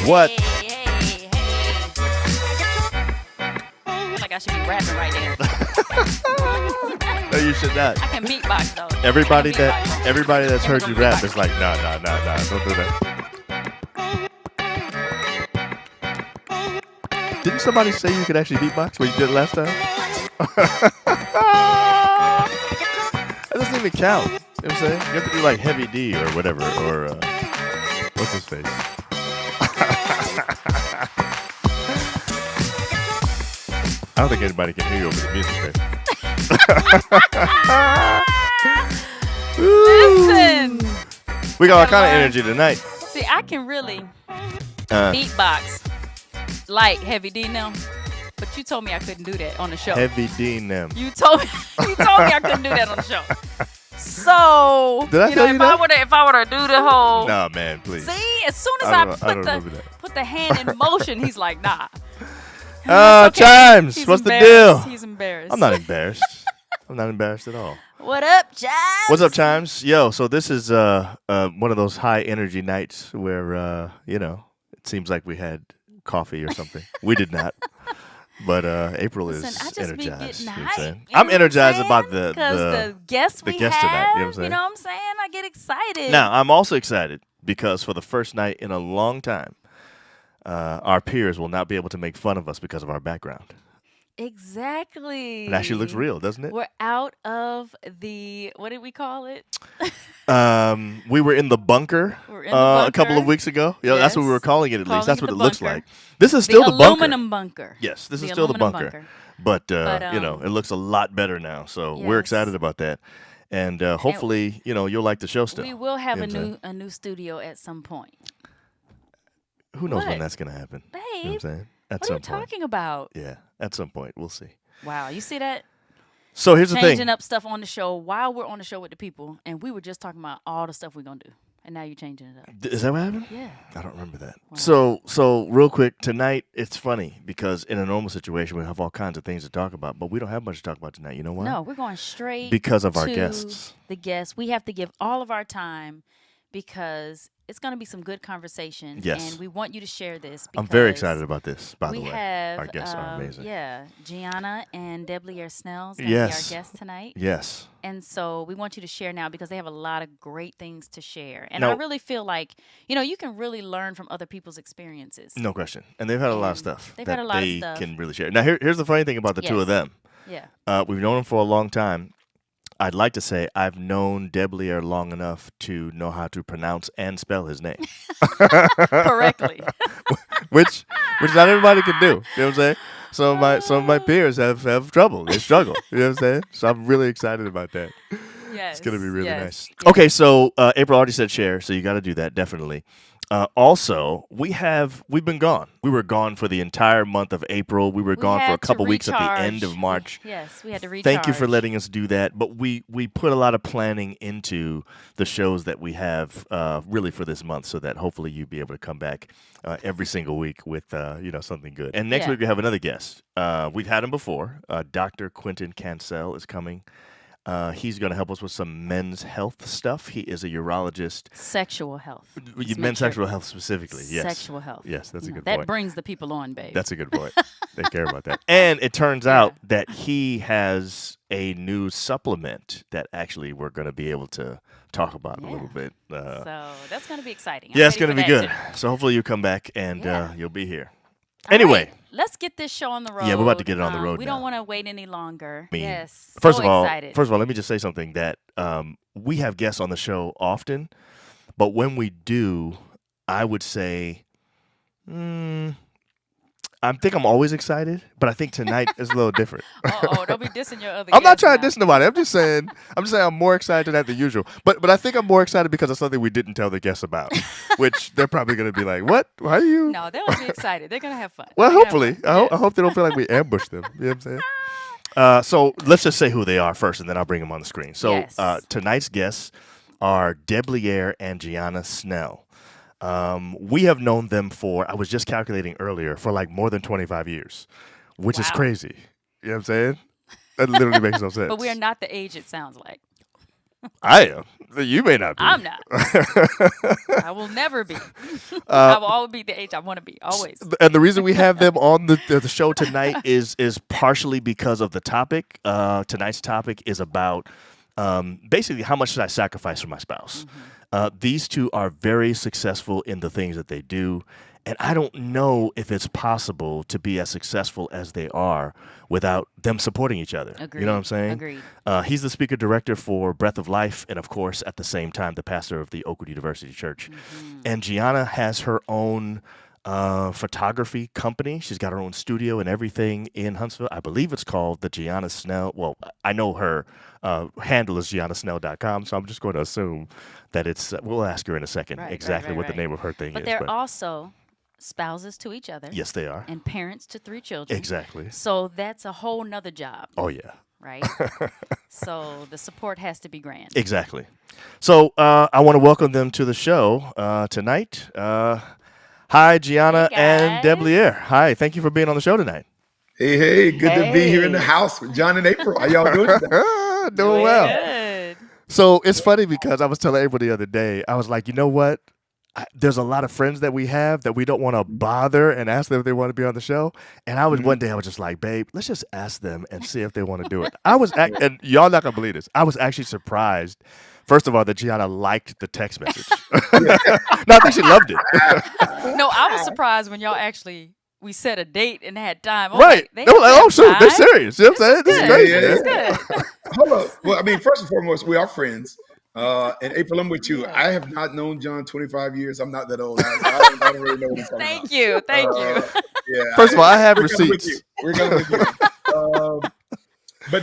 What? Hey. I feel like I should be rapping right there. No, you should not. I can beatbox though. Everybody I can beatbox. that's heard you rap is Beatbox. like, nah, don't do that. Didn't somebody say you could actually beatbox when you did it last time? That doesn't even count. You know what I'm saying? You have to do like Heavy D or whatever, or what's his face? I don't think anybody can hear you over the music, babe. Listen. We got all kind of energy tonight. See, I can really beatbox like Heavy D now, but you told me I couldn't do that on the show. Heavy D and them. You told me I couldn't do that on the show. So Did I tell you that? if I were to do the whole Nah, man, please. see, as soon as I I don't put the hand in motion, he's like, nah. Chimes, He's what's the embarrassed. deal? He's embarrassed. I'm not embarrassed. I'm not embarrassed at all. What up, Chimes? What's up, Chimes? Yo, so this is one of those high energy nights where it seems like we had coffee or something. We did not. But April Listen, is I just energized. be getting you know what I'm hype. saying? You know I'm what energized saying? about the guests the we guest have. tonight, you know what I'm saying? You know what I'm saying? I get excited. Now, I'm also excited because for the first night in a long time, our peers will not be able to make fun of us because of our background. Exactly. It actually looks real, doesn't it? We're out of the, what did we call it? We were in the bunker, We're in the a couple of bunker. weeks ago. Yeah, that's what we Yes. were calling it at least. Calling That's it what it the looks bunker. like. This is still the bunker. aluminum bunker. Yes, this The is still the aluminum bunker. But, it looks a lot better now. So we're Yes. excited about that. And hopefully, you'll like the show still. We will have You know what I'm saying? a new studio at some point. Who knows when What? that's going to happen? Babe, You know what I'm saying? At what are some you point. talking about? Yeah, at some point. We'll see. Wow, you see that? So here's the Changing thing. up stuff on the show while we're on the show with the people, and we were just talking about all the stuff we're going to do. And now you're changing it up. Is that what happened? Yeah. I don't remember that. Wow. So real quick, tonight, it's funny because in a normal situation, we have all kinds of things to talk about, but we don't have much to talk about tonight. You know why? No, we're going straight Because of our to guests. the guests. We have to give all of our time because it's going to be some good conversation. Yes. And we want you to share this. I'm very because excited about this, by the we way. have, Our guests are amazing. Yeah, Gianna and Debleaire Snell is going to Yes. be our guests tonight. Yes. And so we want you to share now because they have a lot of great things to share. And No. I really feel like, you can really learn from other people's experiences. No question. And they've had a lot of And stuff they've that had a lot of they stuff. can really share. Now, here's the funny thing about the two of Yes. them. Yeah. We've known them for a long time. I'd like to say I've known Debleaire long enough to know how to pronounce and spell his name. Correctly. which not everybody can do. You know what I'm saying? Some of my peers have trouble. They struggle. You know what I'm saying? So I'm really excited about that. Yes. It's gonna be really yes, nice. yes. Okay, so April already said share, so you got to do that definitely. Also, we've been gone. We were gone for the entire month of April. We were gone for a had to couple weeks at the end of recharge. March. Yes, we had to recharge. Thank you for letting us do that. But we put a lot of planning into the shows that we have really for this month so that hopefully you'll be able to come back every single week with something good. And next Yeah. week we have another guest. We've had him before. Dr. Quentin Cancel is coming. He's going to help us with some men's health stuff. He is a urologist. Sexual health. Let's Men's make sure. sexual health specifically, yes. Sexual health. Yes, that's a good That point. brings the people on, babe. That's a good point. They care about that. And it turns out that he has a new supplement that actually we're going to be able to talk about a little bit. so that's going to be exciting. Yeah, I'm it's ready going to for be that, good. too. So hopefully you come back and Yeah. you'll be here. All Anyway. right, let's get this show on the road. Yeah, we're about to get it on the road We now. don't want to wait any longer. I mean, Yes. First so of all, excited. let me just say something that we have guests on the show often, but when we do, I would say, I think I'm always excited, but I think tonight is a little different. Don't be dissing your other I'm not guests trying to now. diss nobody. I'm just saying I'm more excited than usual. But I think I'm more excited because of something we didn't tell the guests about, which they're probably going to be like, "What? Why are you?" No, they'll be excited. They're going to have fun. Well, They're gonna hopefully. have fun. I hope they don't feel like we ambushed them. You know what I'm saying? So let's just say who they are first, and then I'll bring them on the screen. So Yes. Tonight's guests are Debleaire and Gianna Snell. We have known them for, I was just calculating earlier, for like more than 25 years, which is Wow. crazy. You know what I'm saying? That literally makes no sense. But we are not the age it sounds like. I am. You may not be. I'm not. I will never be. I will always be the age I want to be, always. And the reason we have them on the show tonight is partially because of the topic. Tonight's topic is about basically how much should I sacrifice for my spouse. These two are very successful in the things that they do. And I don't know if it's possible to be as successful as they are without them supporting each other. Agreed. You know what I'm saying? Agreed. He's the speaker director for Breath of Life, and of course, at the same time, the pastor of the Oakwood University Church. And Gianna has her own photography company. She's got her own studio and everything in Huntsville. I believe it's called the Gianna Snell. Well, I know her handle is giannasnell.com, so I'm just going to assume that it's. We'll ask her in a second exactly what the name of her thing is. But they're also spouses to each other. Yes, they are. And parents to 3 children. Exactly. So that's a whole nother job. Oh, yeah. Right? So the support has to be grand. Exactly. So I want to welcome them to the show tonight. Hi, Gianna and Debleaire. Hi, thank you for being on the show tonight. Hey, good to be here in the house with John and April. How y'all doing today? Doing well. Good. So it's funny because I was telling April the other day, I was like, you know what? There's a lot of friends that we have that we don't want to bother and ask them if they want to be on the show. And one day I was just like, babe, let's just ask them and see if they want to do it. And y'all not going to believe this. I was actually surprised, first of all, that Gianna liked the text message. No, I think she loved it. No, I was surprised when we set a date and had time. Right. They were like, oh, shoot, they're serious. You know what I'm saying? This is crazy. It's good. Hold up. Well, I mean, first and foremost, we are friends. And April, I'm with you. I have not known John 25 years. I'm not that old. I don't really know what he's talking about. Thank you. Yeah. First of all, I have receipts. We're going with you. But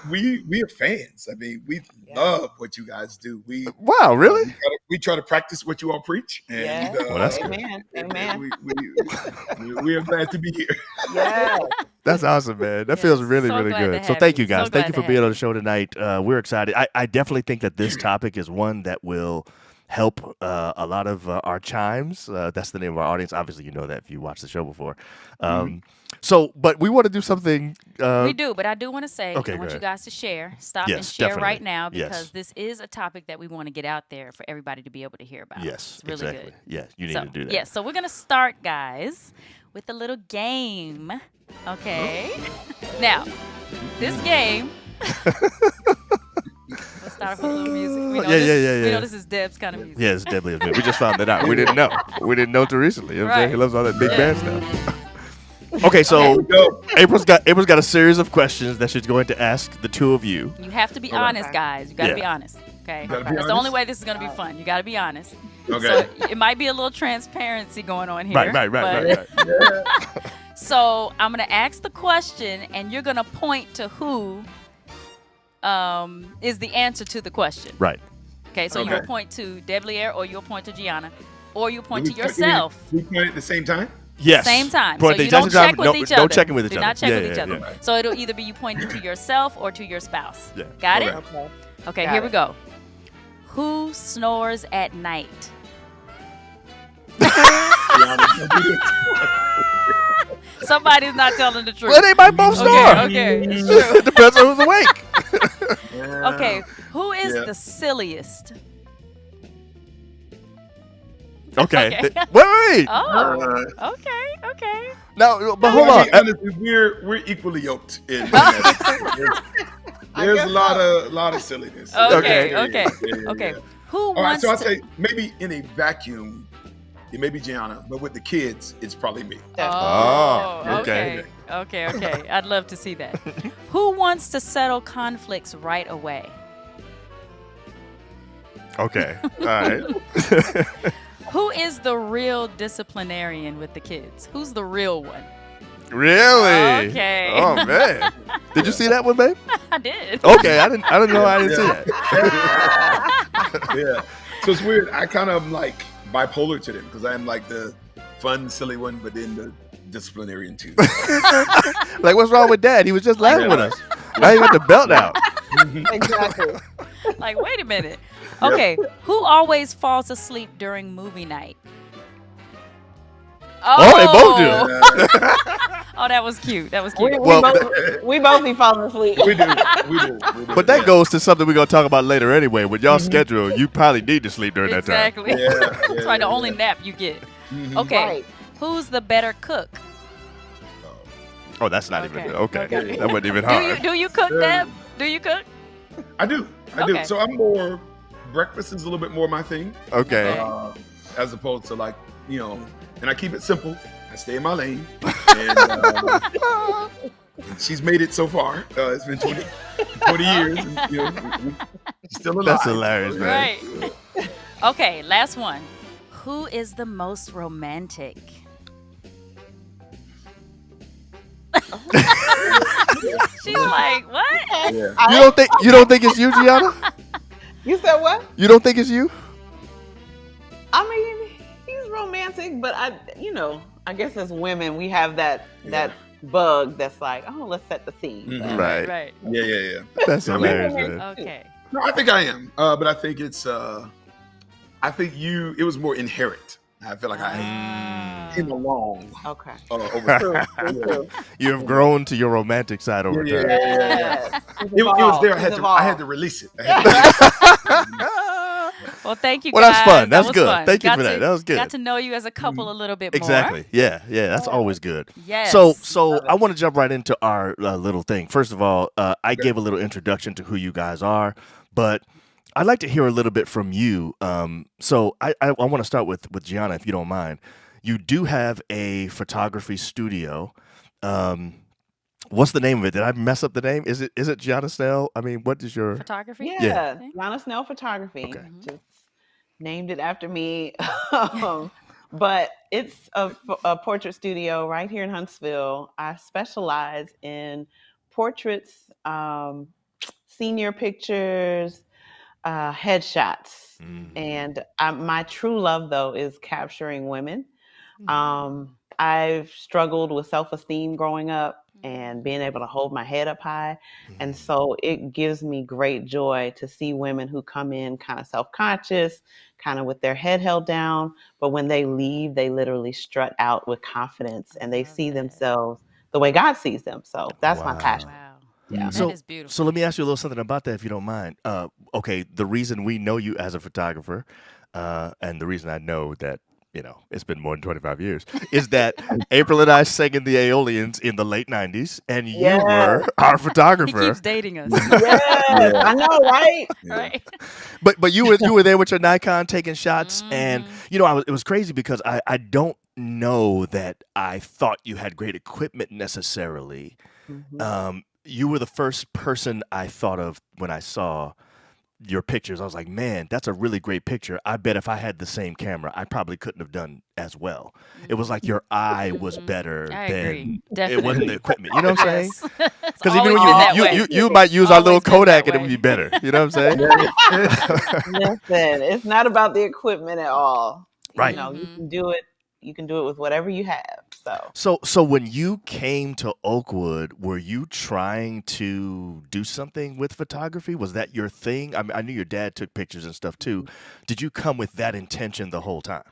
we are fans. I mean, we love what you guys do. Wow, really? We try to practice what you all preach. And, well, that's good. Amen. We are glad to be here. Yeah. That's awesome, man. That feels really, so really glad good. to So have thank you. you guys. So Thank you glad for to being have on the show tonight. We're excited. I definitely think that this topic is one that will help a lot of our chimes. That's the name of our audience. Obviously, you know that if you watched the show before. But we want to do something. We do, but I do want to say, Okay, I want you guys to share. Stop Yes, and share definitely. right now Yes. because this is a topic that we want to get out there for everybody to be able to hear about. Yes, it's really exactly. good. Yeah, you need to do that. Yes, so we're going to start, guys, with a little game. Okay? Now, this game. Let's start off with a little music. We know We know this is Deb's kind of music. Yeah, it's Debleaire. We just found that out. We didn't know. We didn't know till recently. You know what I'm saying? He loves all that big band stuff. Okay, so April's got a series of questions that she's going to ask the two of you. You have to be honest, guys. You got to be honest. Okay? That's the only way this is going to be fun. You got to be honest. Okay. So it might be a little transparency going on here. Right. So I'm going to ask the question, and you're going to point to who is the answer to the question. Right. Okay, so you'll point to Debleaire, or you'll point to Gianna, or you'll point to yourself. We point at the same time? Yes. Same time. Point So at the you don't exact check time. with each other. Don't check in with each Do other. not check with each other. Yeah. So it'll either be you pointing to yourself or to your spouse. Yeah. Got it? Okay. Okay, Got here it. we go. Who snores at night? Somebody's not telling the truth. Well, they might both snore. Okay, it's true. It depends on who's awake. Okay, who is the silliest? Okay. Okay. Wait. Oh, okay. No, but hold To on. be honest, we're equally yoked. There's a lot of silliness. Okay. Yeah. Who All right, wants so I'd to? say maybe in a vacuum, it may be Gianna, but with the kids, it's probably me. Oh, okay. Okay. I'd love to see that. Who wants to settle conflicts right away? Okay. All right. Who is the real disciplinarian with the kids? Who's the real one? Really? Okay. Oh man. Did you see that one, babe? I did. Okay, I didn't know I didn't see that. Yeah. So it's weird. I kind of am like bipolar to them because I'm like the fun, silly one, but then the disciplinarian too. Like, what's wrong with Dad? He was just laughing with us. Now you got the belt out. Exactly. Like, wait a minute. Okay, who always falls asleep during movie night? Oh, they both Oh, do. oh, that was cute. That was We, cute. we Well, both we both be falling asleep. we do. We do. We do. but that Yeah. goes to something we're gonna talk about later anyway. With y'all hmm schedule, you probably need to sleep during that time. Exactly. Yeah. Yeah. That's Yeah. right. The only Yeah. nap you get. hmm Okay. Right. Who's the better cook? Oh, that's not Okay. even okay. Okay. That wasn't even Do you hard. do you cook, Deb? Do you cook? I do. I do. Okay. So I'm more breakfast is a little bit more my thing, Okay. as opposed to like and I keep it simple. I stay in my lane, and she's made it so far. It's been 20 years, and, she's still alive. That's hilarious, So, man. Right. Okay, last one. Who is the most romantic? She's like, what? Yeah. You don't think it's you, Gianna? You said what? You don't think it's you? I mean, he's romantic, but I guess as women we have that bug that's like, oh, let's set the scene. Mhm. But- Right. Right. Yeah. That's hilarious, man. Okay. No, I think I am, but I think it's. I think it was more inherent. I feel like I came along Okay. over True, time. true, true. You have grown to your romantic side over Yeah. time. Yes. It was there. I had to release it. Well, thank you, Well, guys. that's fun. That That's was good. fun. Thank you for that. That was good. Got to know you as a couple a little bit more. Exactly. Yeah. That's always good. Yes. So I want to jump right into our little thing. First of all, I gave a little introduction to who you guys are, but I'd like to hear a little bit from you. So I want to start with Gianna, if you don't mind. You do have a photography studio. What's the name of it? Did I mess up the name? Is it Gianna Snell? I mean, what is your Photography? Yeah. Gianna Snell Photography. Okay. Just named it after me. But it's a portrait studio right here in Huntsville. I specialize in portraits, senior pictures, headshots. And my true love, though, is capturing women. I've struggled with self-esteem growing up and being able to hold my head up high. And so it gives me great joy to see women who come in kind of self-conscious, kind of with their head held down. But when they leave, they literally strut out with confidence and they see themselves the way God sees them. So that's my passion. Wow. Yeah. That is beautiful. So let me ask you a little something about that, if you don't mind. Okay, the reason we know you as a photographer, and the reason I know that it's been more than 25 years, is that April and I sang in the Aeolians in the late 90s, and you were our He photographer. keeps dating us. Yes, I know, right? Right. But you were there with your Nikon taking shots, and it was crazy because I don't know that I thought you had great equipment necessarily. You were the first person I thought of when I saw your pictures. I was like, man, that's a really great picture. I bet if I had the same camera, I probably couldn't have done as well. It was like your eye was better I than agree. it Definitely. wasn't the equipment. You know what I'm saying? Yes. Because even when Always been that way. you might use our little Always been that Kodak and it would way. be better. You know what I'm saying? Listen, it's not about the equipment at all. Right. You can do it. You can do it with whatever you have. So when you came to Oakwood, were you trying to do something with photography? Was that your thing? I knew your dad took pictures and stuff too. Did you come with that intention the whole time?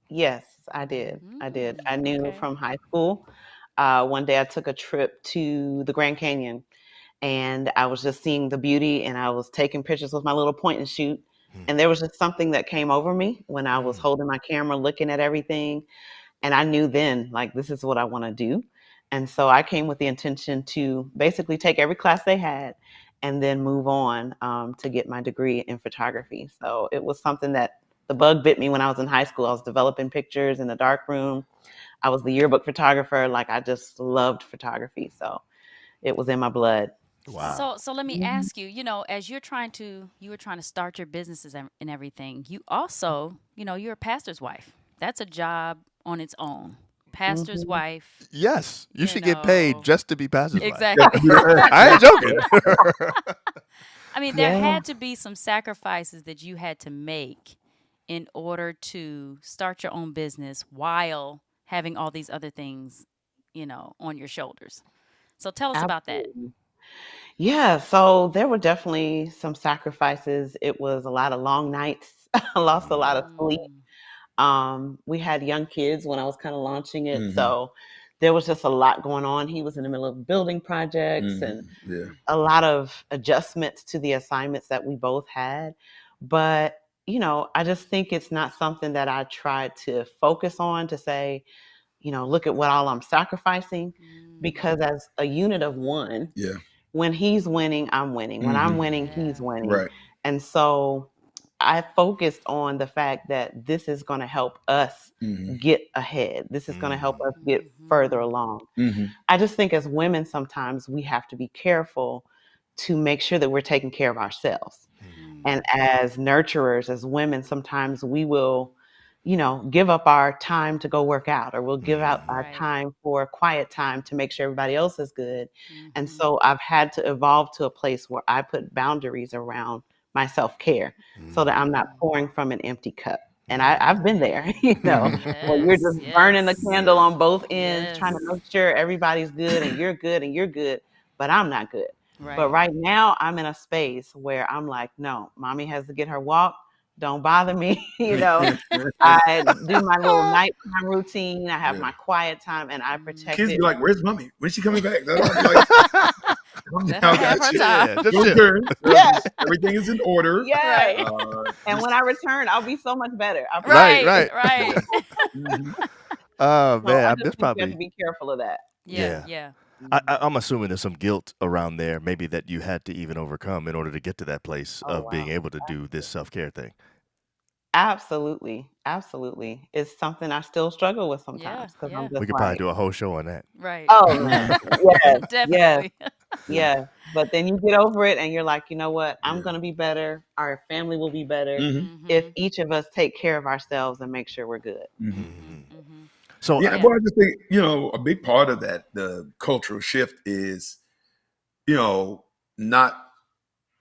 Yes, I did. I knew Okay. from high school. One day I took a trip to the Grand Canyon and I was just seeing the beauty and I was taking pictures with my little point and shoot. And there was just something that came over me when I was holding my camera, looking at everything. And I knew then, like, this is what I want to do. And so I came with the intention to basically take every class they had and then move on to get my degree in photography. So it was something that the bug bit me when I was in high school. I was developing pictures in the darkroom. I was the yearbook photographer. Like, I just loved photography. So it was in my blood. Wow. So let me ask you, as you were trying to start your businesses and everything, you also, you're a pastor's wife. That's a job on its own. Pastor's wife. Yes, you You should get paid know. just to be passive. Exactly. I ain't joking. I mean, there Yeah. had to be some sacrifices that you had to make in order to start your own business while having all these other things, on your shoulders. So tell us about that. Absolutely. Yeah, so there were definitely some sacrifices. It was a lot of long nights. I lost a lot of sleep. We had young kids when I was kind of launching it. Mhm. So there was just a lot going on. He was in the middle of building projects and Yeah. a lot of adjustments to the assignments that we both had. But, I just think it's not something that I tried to focus on to say, look at what all I'm sacrificing, because as a unit of one, Yeah. when he's winning, I'm winning. When I'm winning, he's Yeah. winning. Right. And so I focused on the fact that this is going to help us get ahead. This is going to help us get further along. I just think as women, sometimes we have to be careful to make sure that we're taking care of ourselves. And as nurturers, as women, sometimes we will, give up our time to go work out, or we'll give out our Right. time for quiet time to make sure everybody else is good. And Mhm. so I've had to evolve to a place where I put boundaries around my self-care so that I'm not pouring from an empty cup. And I've been there, where you're Yes. just burning the Yes. candle on both ends, trying to Yes. make sure everybody's good and you're good, but I'm not good. But Right. right now, I'm in a space where I'm like, no, mommy has to get her walk. Don't bother me. I do my little nighttime routine. I have Yeah. my quiet time, and I protect Kids it. be like, "Where's mommy? When's she coming back?" I'm like, "Calm Let down, her have her guys. time. Yeah, just Your chill. turn. Yes, Everything is in order." yes. Right. And when Just I return, I'll be so much better. I Right, promise. Right. right. Right. mhm. Oh So I man, just that's think you have to probably be careful of that. Yeah. yeah. Yeah. I'm assuming there's some guilt around there, maybe that you had to even overcome in order to get to that place Oh of being wow. able to do this self care thing. Absolutely. Absolutely. It's something I still struggle with Yeah. sometimes because I'm Yeah. We just could probably like, do a whole show on that. Right. oh Mhm. man, yes, yes, Definitely. Yeah. yes. But then you get over it and you're like, you know what? I'm Yeah. gonna be better. Our family will be better Mhm. if Mhm. each of us take care of ourselves and make sure we're good. Mhm. Mhm. Mhm. Mhm. So, Yeah. Yeah. Well, I just think a big part of that, the cultural shift, is not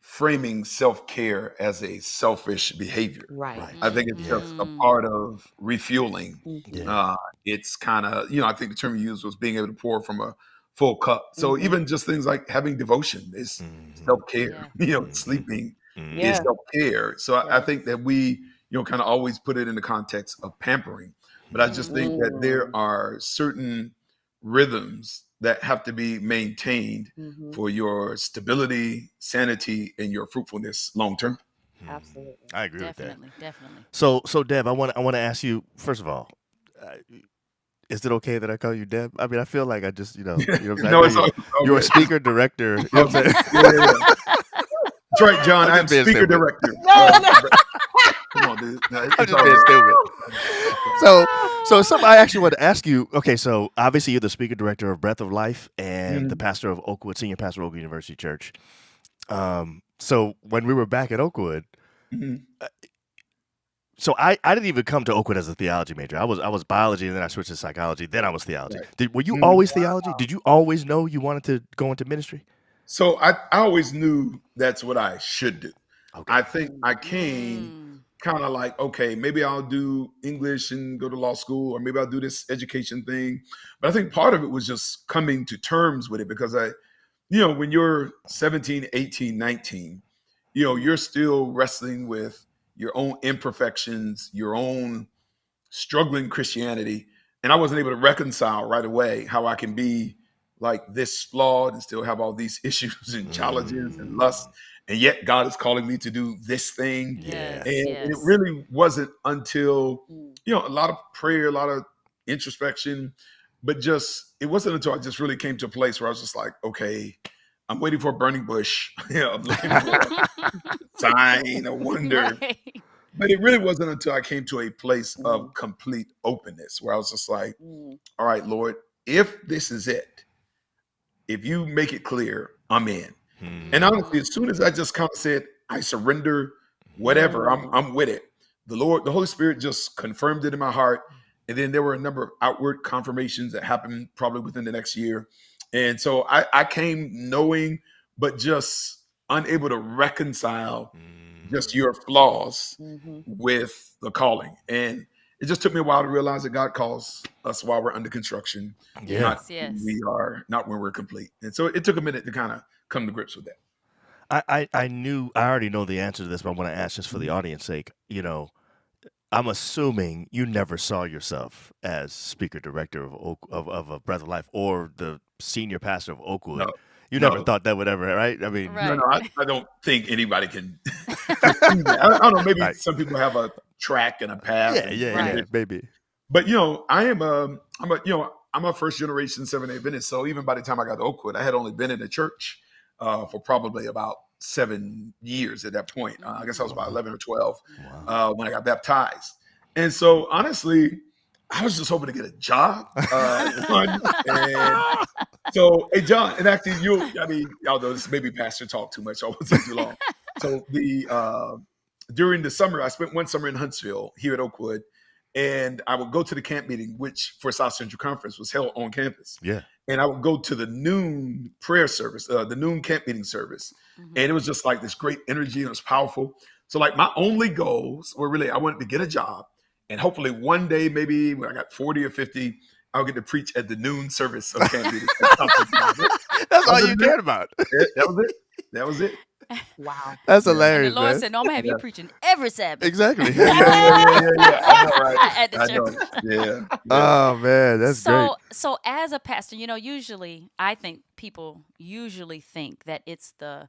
framing self-care as a selfish behavior. Right. right. I think it's Yeah. just a Mhm. part of refueling. Mhm. Yeah. Uh, it's kind of, I think the term you used was being able to pour from a full cup. So Mhm. even just things like having devotion is Mhm. self-care. Yeah. Mhm. Sleeping is Yeah. Mhm. self-care. So I Yes. think that we, kind of always put it in the context of pampering. But I just think Mhm. that there Mm. are certain rhythms that have to be maintained Mhm. for your stability, sanity, and your fruitfulness long term. Mhm. Absolutely. I agree with that. Definitely. Definitely. So Deb, I want to ask you first of all, uh, is it okay that I call you Deb? I mean, I feel like I just, what I'm saying. I No, know it's all you're a good. speaker director. You know Oh, what I'm saying? yeah, yeah, yeah. That's right, John. I'm I just am being speaker stupid. director. No, no. Come on, dude. No, I'm it's just all being good. stupid. It's okay. So something I actually want to ask you. Okay, so obviously you're the speaker director of Breath of Life and the Mhm, pastor of Oakwood, senior pastor of Oakwood University Church. So when we were back at Oakwood, mhm. so I didn't even come to Oakwood as a theology major. I was biology, and then I switched to psychology. Then I was theology. Right. Were you Mhm. always theology? Did you always know you wanted to go into ministry? So I always knew that's what I should do. I Okay. think Mm. I came Mm. kind of like, okay, maybe I'll do English and go to law school, or maybe I'll do this education thing. But I think part of it was just coming to terms with it because when you're 17, 18, 19, you're still wrestling with your own imperfections, your own struggling Christianity. And I wasn't able to reconcile right away how I can be like this flawed and still have all these issues and challenges and lust. Mm, And yet God is calling me to do this thing. yeah. Yes. And it Yes. really wasn't until, Mm. a lot of prayer, a lot of introspection, but just, it wasn't until I just really came to a place where I was just like, okay, I'm waiting for a burning bush. I'm looking for a sign, a wonder. Right. But it really wasn't until I came to a place Mm. of complete openness where I was just like, Mm. all right, Lord, if this is it, if you make it clear, I'm in. And honestly, Mm, as soon as I just kind of said, I surrender, whatever, I'm Mm. I'm with it. The Holy Spirit just confirmed it in my heart. And then there were a number of outward confirmations that happened probably within the next year. And so I came knowing, but just unable to reconcile just mm. your flaws Mhm. with the calling. And it just took me a while to realize that God calls us while we're under construction, Yeah. not Yes. when Yes. we are not when we're complete. And so it took a minute to kind of come to grips with that. I already know the answer to this, but I want to ask just for the Mhm. audience sake. I'm assuming you never saw yourself as speaker director of a Breath of Life or the senior pastor of No, Oakwood. You never no, thought that would ever, right? I mean, no, no. Right. I don't think anybody can foresee that. I don't know. Maybe right? some people have a track and a path Yeah, and yeah, yeah, Right. envision. maybe. But I am I'm a first generation Seventh-day Adventist. So even by the time I got to Oakwood, I had only been in the church for probably about 7 years at that point. I guess I was about Wow, 11 or 12 wow. when I got baptized. And so honestly, I was just hoping to get a job. One, and so, hey, John, and actually, although this maybe pastor talk too much, so I won't take too long. So during the summer, I spent one summer in Huntsville here at Oakwood, and I would go to the camp meeting, which for South Central Conference was held on campus. Yeah. And I would go to the noon prayer service, the noon camp meeting service. And it was just like this great energy and it was powerful. So like my only goals were really, I wanted to get a job. And hopefully one day, maybe when I got 40 or 50, I'll get to preach at the noon service of camp meeting. That's all Other you than cared about. that was it. That was it. Wow. That's Yeah. And the hilarious, Lord man. said, "No, I'm gonna have you Yeah. preaching every Sabbath Exactly. Yeah. I know, right? at the I know. church." Yeah. Oh man, that's great. So as a pastor, usually I think people usually think that it's the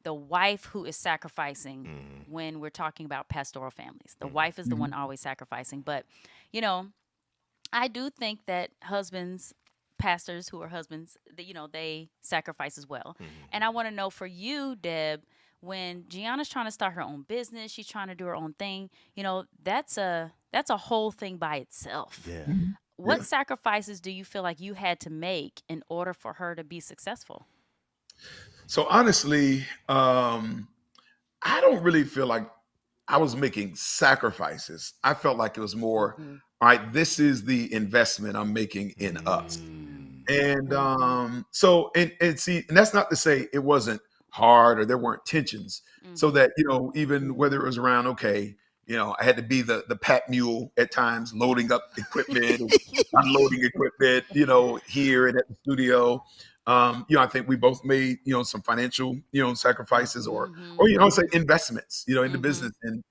wife who is sacrificing when we're talking about pastoral families. The wife is the one always sacrificing, but you know, I do think that husbands, pastors who are husbands, they sacrifice as well. And I want to know for you, Deb, when Gianna's trying to start her own business, she's trying to do her own thing. That's a whole thing by itself. Yeah. What Yeah. sacrifices do you feel like you had to make in order for her to be successful? So honestly, I don't really feel like I was making sacrifices. I felt like it was more, Mhm. all right, this is the investment I'm making in us. And Mhm. so and see, and that's not to say it wasn't hard or there weren't tensions. So Mm-hmm. that, even whether it Mhm. was around, okay, I had to be the pack mule at times, loading up equipment and unloading equipment, here and at the studio. I think we both made, some financial, sacrifices or Mm-hmm. I would say investments, in the Mm-hmm. business. And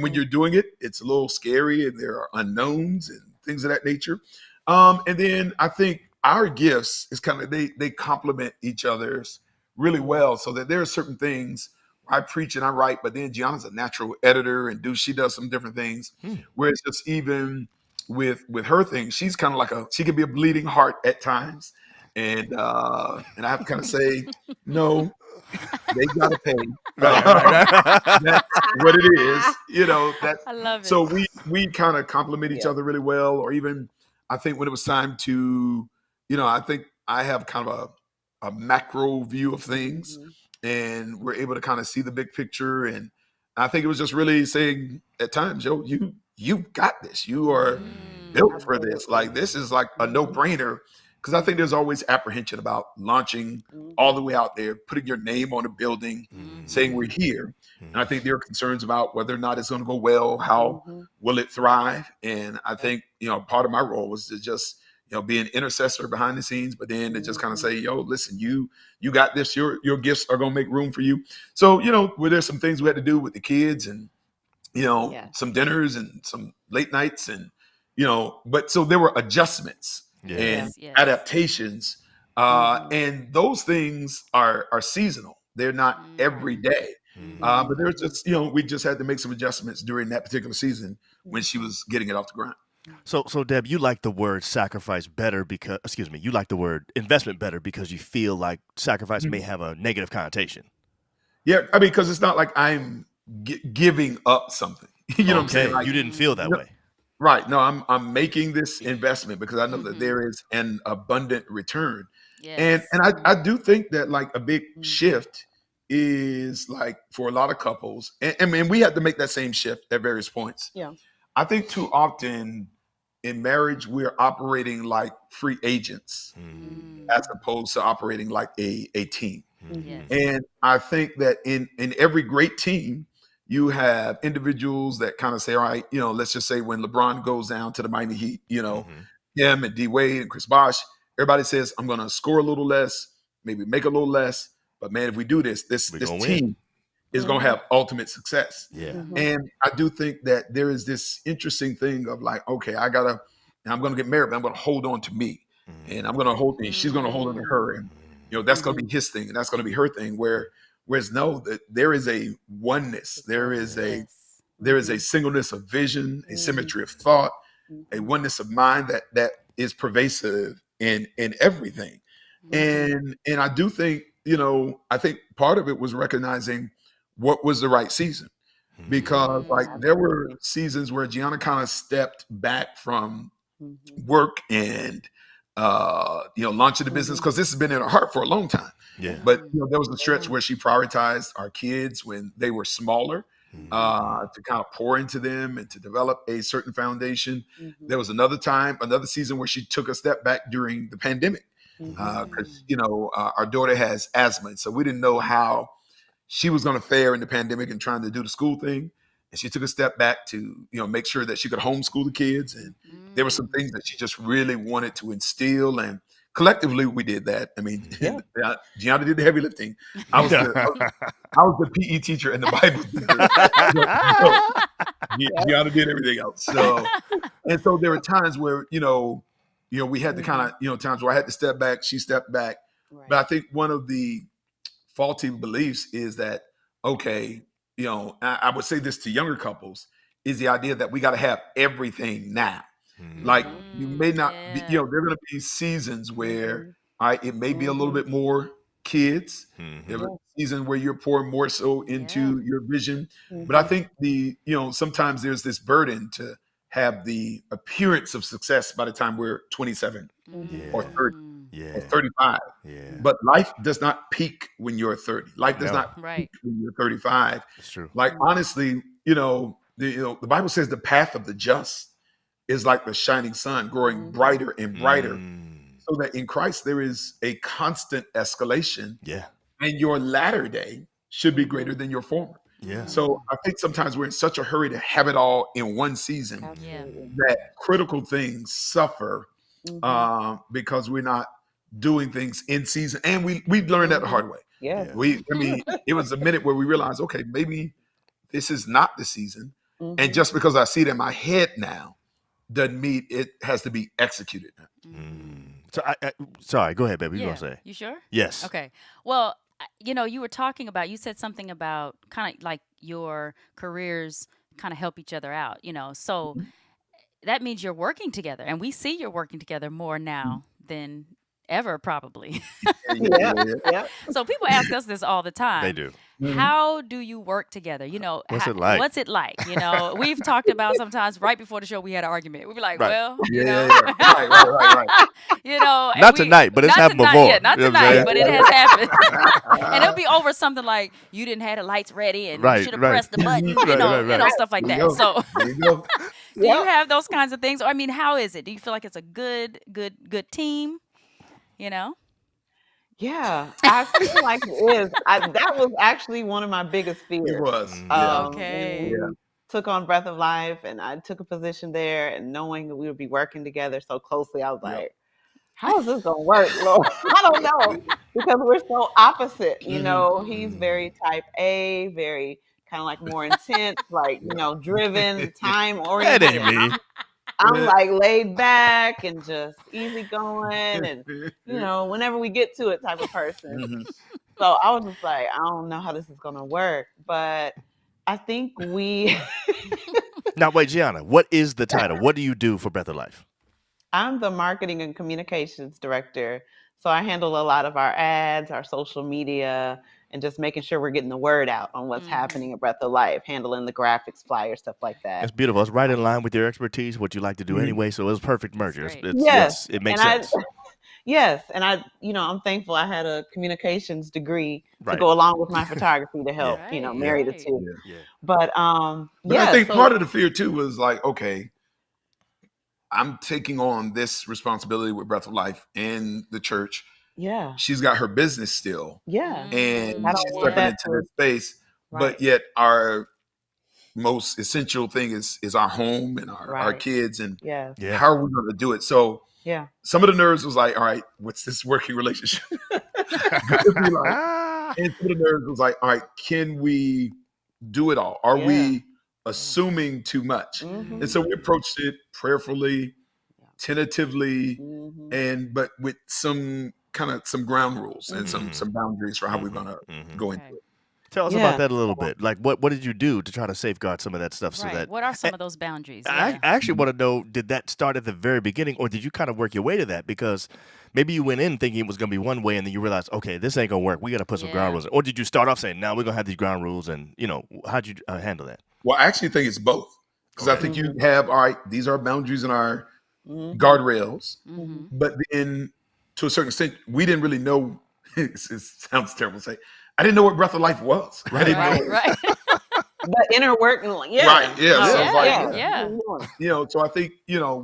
when Mhm. you're doing it, it's a little scary and there are unknowns and things of that nature. And then I think our gifts is kind of they complement each other's really well, so that there are certain things I preach and I write, but then Gianna's a natural editor and she does some different things Hmm. where it's just even with her thing, she's kind of like she can be a bleeding heart at times. And I have to kind of say, no, they gotta pay. Right, right, right, right. That's what it is. That I love it. so we kind of complement each Yeah. other really well. Or even I think when it was time to, I think I have kind of a macro view of things, Mhm. and we're able to kind of see the big picture. And I think it was just really saying at times, yo, you got this. You are built for this. Absolutely. Like this is like a no Mhm. brainer. Because I think there's always apprehension about launching all the Mhm. way out there, putting your name on a building, saying we're Mm-hmm. here. And I Mhm. think there are concerns about whether or not it's going to go well, how Mhm. will it thrive. And I Yep. think, part of my role was to just, be an intercessor behind the scenes, but then to just kind of Mhm. say, yo, listen, you got this, your gifts are going to make room for you. So, where there's some things we had to do with the kids and, Yes. some dinners and some late nights and, but so there were adjustments Yeah. and Yes, yes. adaptations. Mhm. And those things are seasonal. They're not every Mm-hmm. day. Mm-hmm. But there's Mhm. just, we just had to make some adjustments during that particular season when she Mhm. was getting it off the ground. So Deb, you like the word sacrifice better because, excuse me, you like the word investment better because you feel like sacrifice may Mhm. have a negative connotation. Yeah. I mean, because it's not like I'm giving up something. You know what I'm saying? Okay, Like, you didn't feel that no, Mm-hmm. way. right. No, I'm making this investment because I know that Mm-hmm. there is an abundant return. And Yes. and I do think that like a big Mhm. shift is like for a lot of couples, and I mean we had to make that same shift at various points. Yeah. I think too often in marriage we're operating like free agents Mhm. as Mm. opposed to operating like a team. Mhm. Mhm. Yes. And I think that in every great team, you have individuals that kind of say, all right, let's just say when LeBron goes down to the Miami Heat, Mhm. him and D Wade and Chris Bosh, everybody says, I'm gonna score a little less, maybe make a little less. But man, if we do this, this We're this gonna win. team is going to have ultimate success. Yeah. And I do think that there is this interesting thing of like, okay, I'm going to get married, but I'm going to hold on to me, and I'm going to hold, and she's going to hold on to her, and that's going to be his thing, and that's going to be her thing. Whereas no, that there is a oneness, there is a singleness of vision, a symmetry of thought, a oneness of mind that is pervasive in everything. And I do think, I think part of it was recognizing what was the right season, because like there were seasons where Gianna kind of stepped back from work and launching the business, because this has been in her heart for a long time. Yeah. But there was a stretch where she prioritized our kids when they were smaller, to kind of pour into them and to develop a certain foundation. There was another season where she took a step back during the pandemic, because our daughter has asthma, and so we didn't know how she was going to fare in the pandemic and trying to do the school thing. And she took a step back to make sure that she could homeschool the kids, and there were some things that she just really wanted to instill, and collectively we did that. I mean, Gianna did the heavy lifting. I was the PE teacher and the Bible teacher. Gianna did everything else. So there were times where we had to kind of times where I had to step back. She stepped back, but I think one of the faulty beliefs is that, okay, I would say this to younger couples, is the idea that we got to have everything now. Like you may not be, there are going to be seasons where it may be a little bit more kids. There are seasons where you're pouring more so into your vision. But I think sometimes there's this burden to have the appearance of success by the time we're 27 or 30 or 35. But life does not peak when you're 30. Life does not peak when you're 35. That's true. Like honestly, the Bible says the path of the just is like the shining sun, growing brighter and brighter. So that in Christ there is a constant escalation. Yeah. And your latter day should be greater than your former. Yeah. So I think sometimes we're in such a hurry to have it all in one season that critical things suffer because we're not doing things in season. And we learned that the hard way. Yeah. It was a minute where we realized, okay, maybe this is not the season. And just because I see it in my head now doesn't mean it has to be executed now. So sorry, go ahead, baby. You gonna say? You sure? Yes. Okay. Well, you were talking about, you said something about kind of like your careers kind of help each other out, so that means you're working together, and we see you're working together more now than ever, probably. Yeah. So people ask us this all the time. They do. How do you work together? What's it like? What's it like? We've talked about sometimes right before the show we had an argument. We'd be like, Right. well, Right. and Not tonight, but it's happened before. Yeah, not You know what I'm tonight, saying? but it has happened. And it'll be over something like, you didn't have the lights ready, and you should have pressed the button, Right. stuff like There that. you go. So There you go. do you have those kinds of things? Or, I mean, how is it? Do you feel like it's a good team? Yeah, I feel like it is. That was actually one of my biggest fears. It was. Okay. When we took on Breath of Life, and I took a position there, and knowing that we would be working together so closely, I was like, how is this going to work, Lord? I don't know, because we're so opposite. He's very type A, very kind of like more intense, like, driven, time oriented. That ain't me. I'm like laid back and just easygoing, and whenever we get to it type of person. So I was just like, I don't know how this is gonna work, but I think we. Now wait, Gianna, what is the title? What do you do for Breath of Life? I'm the marketing and communications director, so I handle a lot of our ads, our social media, and just making sure we're getting the word out on what's happening at Breath of Life, handling the graphics, flyers, stuff like that. That's beautiful. It's right in line with your expertise, what you like to do anyway. So it was a perfect merger. That's great. Yes, it makes sense. Yes, and I'm thankful I had a communications degree to Right. go along with my photography to help, marry the two. Yeah. But I think part of the fear too was like, okay, I'm taking on this responsibility with Breath of Life and the church. Yeah. She's got her business still, Yeah. and I don't she's want stepping that into this space. Right. But yet, our most essential thing is our home and our Right. kids, and Yes. Yeah. how are we going to do it? So Yeah. some of the nerves was like, all right, what's this working relationship? It'd be like, And some of the nerves was like, all right, can we do it all? Are Yeah. we assuming too much? Mhm. And so we approached it prayerfully, Yeah. tentatively, Mhm. but with some ground rules and Mhm. some boundaries for how we're Mhm. gonna Mhm. go into Okay. it. Tell us about Yeah. that a little bit. Like, what did you do to try to safeguard some of that stuff so Right. that What are some I, of those boundaries? I Yeah. actually Mhm. want to know, did that start at the very beginning, or did you kind of work your way to that? Because maybe you went in thinking it was going to be one way, and then you realized, okay, this ain't going to work. We got to put some ground Yeah. rules in. Or did you start off saying, no, we're going to have these ground rules, and, how'd you handle that? Well, I actually think it's both. Because I Okay. think you Mhm. have, all right, these are boundaries and our Mhm. guardrails, Mm-hmm. but then to a certain extent, we didn't really know. It sounds terrible to say. I didn't know what Breath of Life was. I Right. didn't Right. know. Right. But inner work and Right. yeah. Yeah. So No, it's yeah. like, yeah. Yeah. so I think,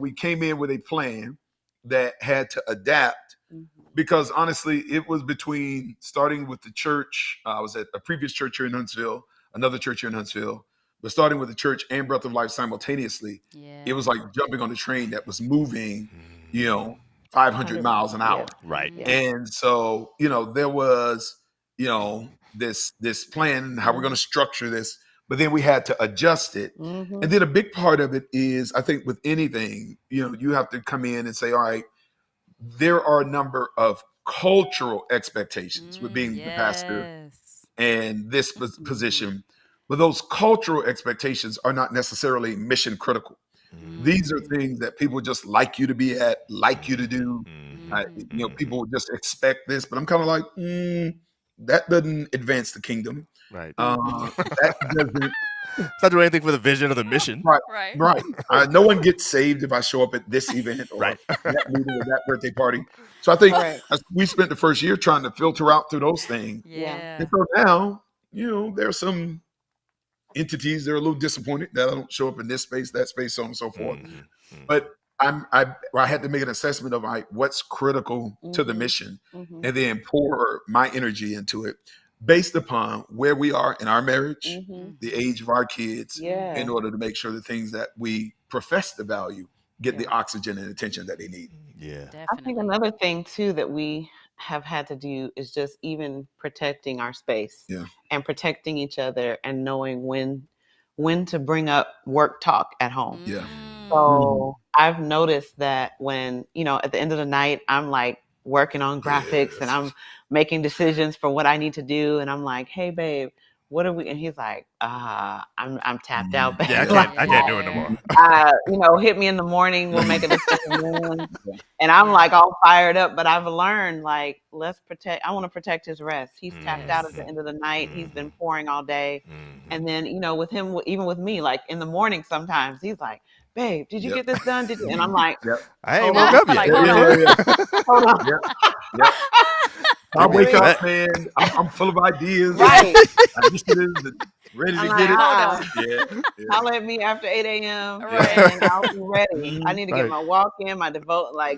we came in with a plan that had to adapt Mhm. because honestly, it was between starting with the church. I was at a previous church here in Huntsville, another church here in Huntsville, but starting with the church and Breath of Life simultaneously, it was Yeah. like jumping on a train that was moving, you Mm, know, 500 100. miles an Yeah. hour. right. Yeah. And so, there was, this plan, how we're going to structure this, but then we had to adjust it. Mhm. And then a big part of it is, I think with anything, you have to come in and say, all right, there are a number of cultural expectations with being the pastor Yes. and this Mhm. position, but those cultural expectations are not necessarily mission critical. These are Mm. things that people just like you to be at, like you to do. Mm-hmm. Mm-hmm. People just expect this, but I'm kind of like, that doesn't advance the kingdom. Right. Uh, that doesn't. It's not doing anything for the vision or the mission. Right, Right. right. No one gets saved if I show up at this event or Right. that meeting or that birthday party. So I think Correct. we spent the first year trying to filter out through those things, Yeah. and Yeah. so now, there's some entities that are a little disappointed that I don't show up in this space, that space, so on and so forth. Mm-hmm. But I had to make an assessment of what's critical to the Mhm. mission, Mhm. and then pour my energy into it based upon where we are in our marriage, Mhm. the age of our kids, Yeah. in order to make sure the things that we profess to value get the Yeah. oxygen and attention that they need. Yeah. I think Definitely. another thing too that we have had to do is just even protecting our space Yeah. and protecting each other and knowing when to bring up work talk at home. Yeah. Mm. So I've noticed that when, at the end of the night, I'm like working on graphics and Yes. I'm making decisions for what I need to do. And I'm like, hey, babe, what are we? And he's like, I'm tapped out, babe. Yeah, I Yeah. can't do it no Yeah. more. Hit me in the morning. We'll make a decision then. Yeah. And I'm Yeah. like all fired up, but I've learned like, I want to protect his rest. He's tapped out at the Yes. end of the night. He's been pouring all day. Mm-hmm. And then, with him, even with me, like in the morning, sometimes he's like, babe, did you Yep. get this done? Did you? And I'm like, Yep. I ain't hold woke on. up yet. Like, Yeah, hold yeah, on. yeah, yeah. Hold on. Yep. Yep. I Give me wake a up, sec. man. I'm full of ideas, Right. initiatives, and ready I'm to like, get it. Hold on. Yeah. Yeah. holler at me after 8 a.m. Right. and I'll be ready. I Mhm. need to get Right. my walk in, my devote, I Right,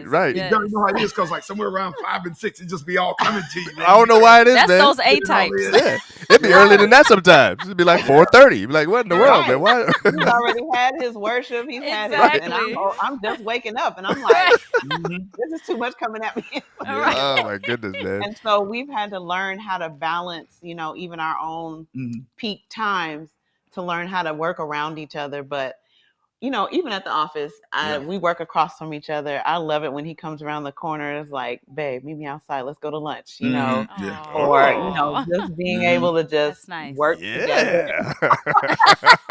just, right. You Yes. know how it is because somewhere around 5 and 6, it just be all coming to you, man. I don't know why it is, That's man. those A Get it all types. in. Yeah, it'd be earlier than that sometimes. It'd be like 4:30. You'd be like, what in the world, man? right. Why? He's already had his worship. He's had his, and Exactly. I'm just waking up and I'm like, Right. Mhm. this is too much coming at me. All right. Oh my goodness, man. And so we've had to learn how to balance, even our own Mhm. peak times to learn how to work around each other. But, even at the office, Yeah. we work across from each other. I love it when he comes around the corner. It's like, babe, meet me outside. Let's go to lunch, Mhm. Yeah. or, Aw. just being Mhm. able to just That's nice. work together. Yeah.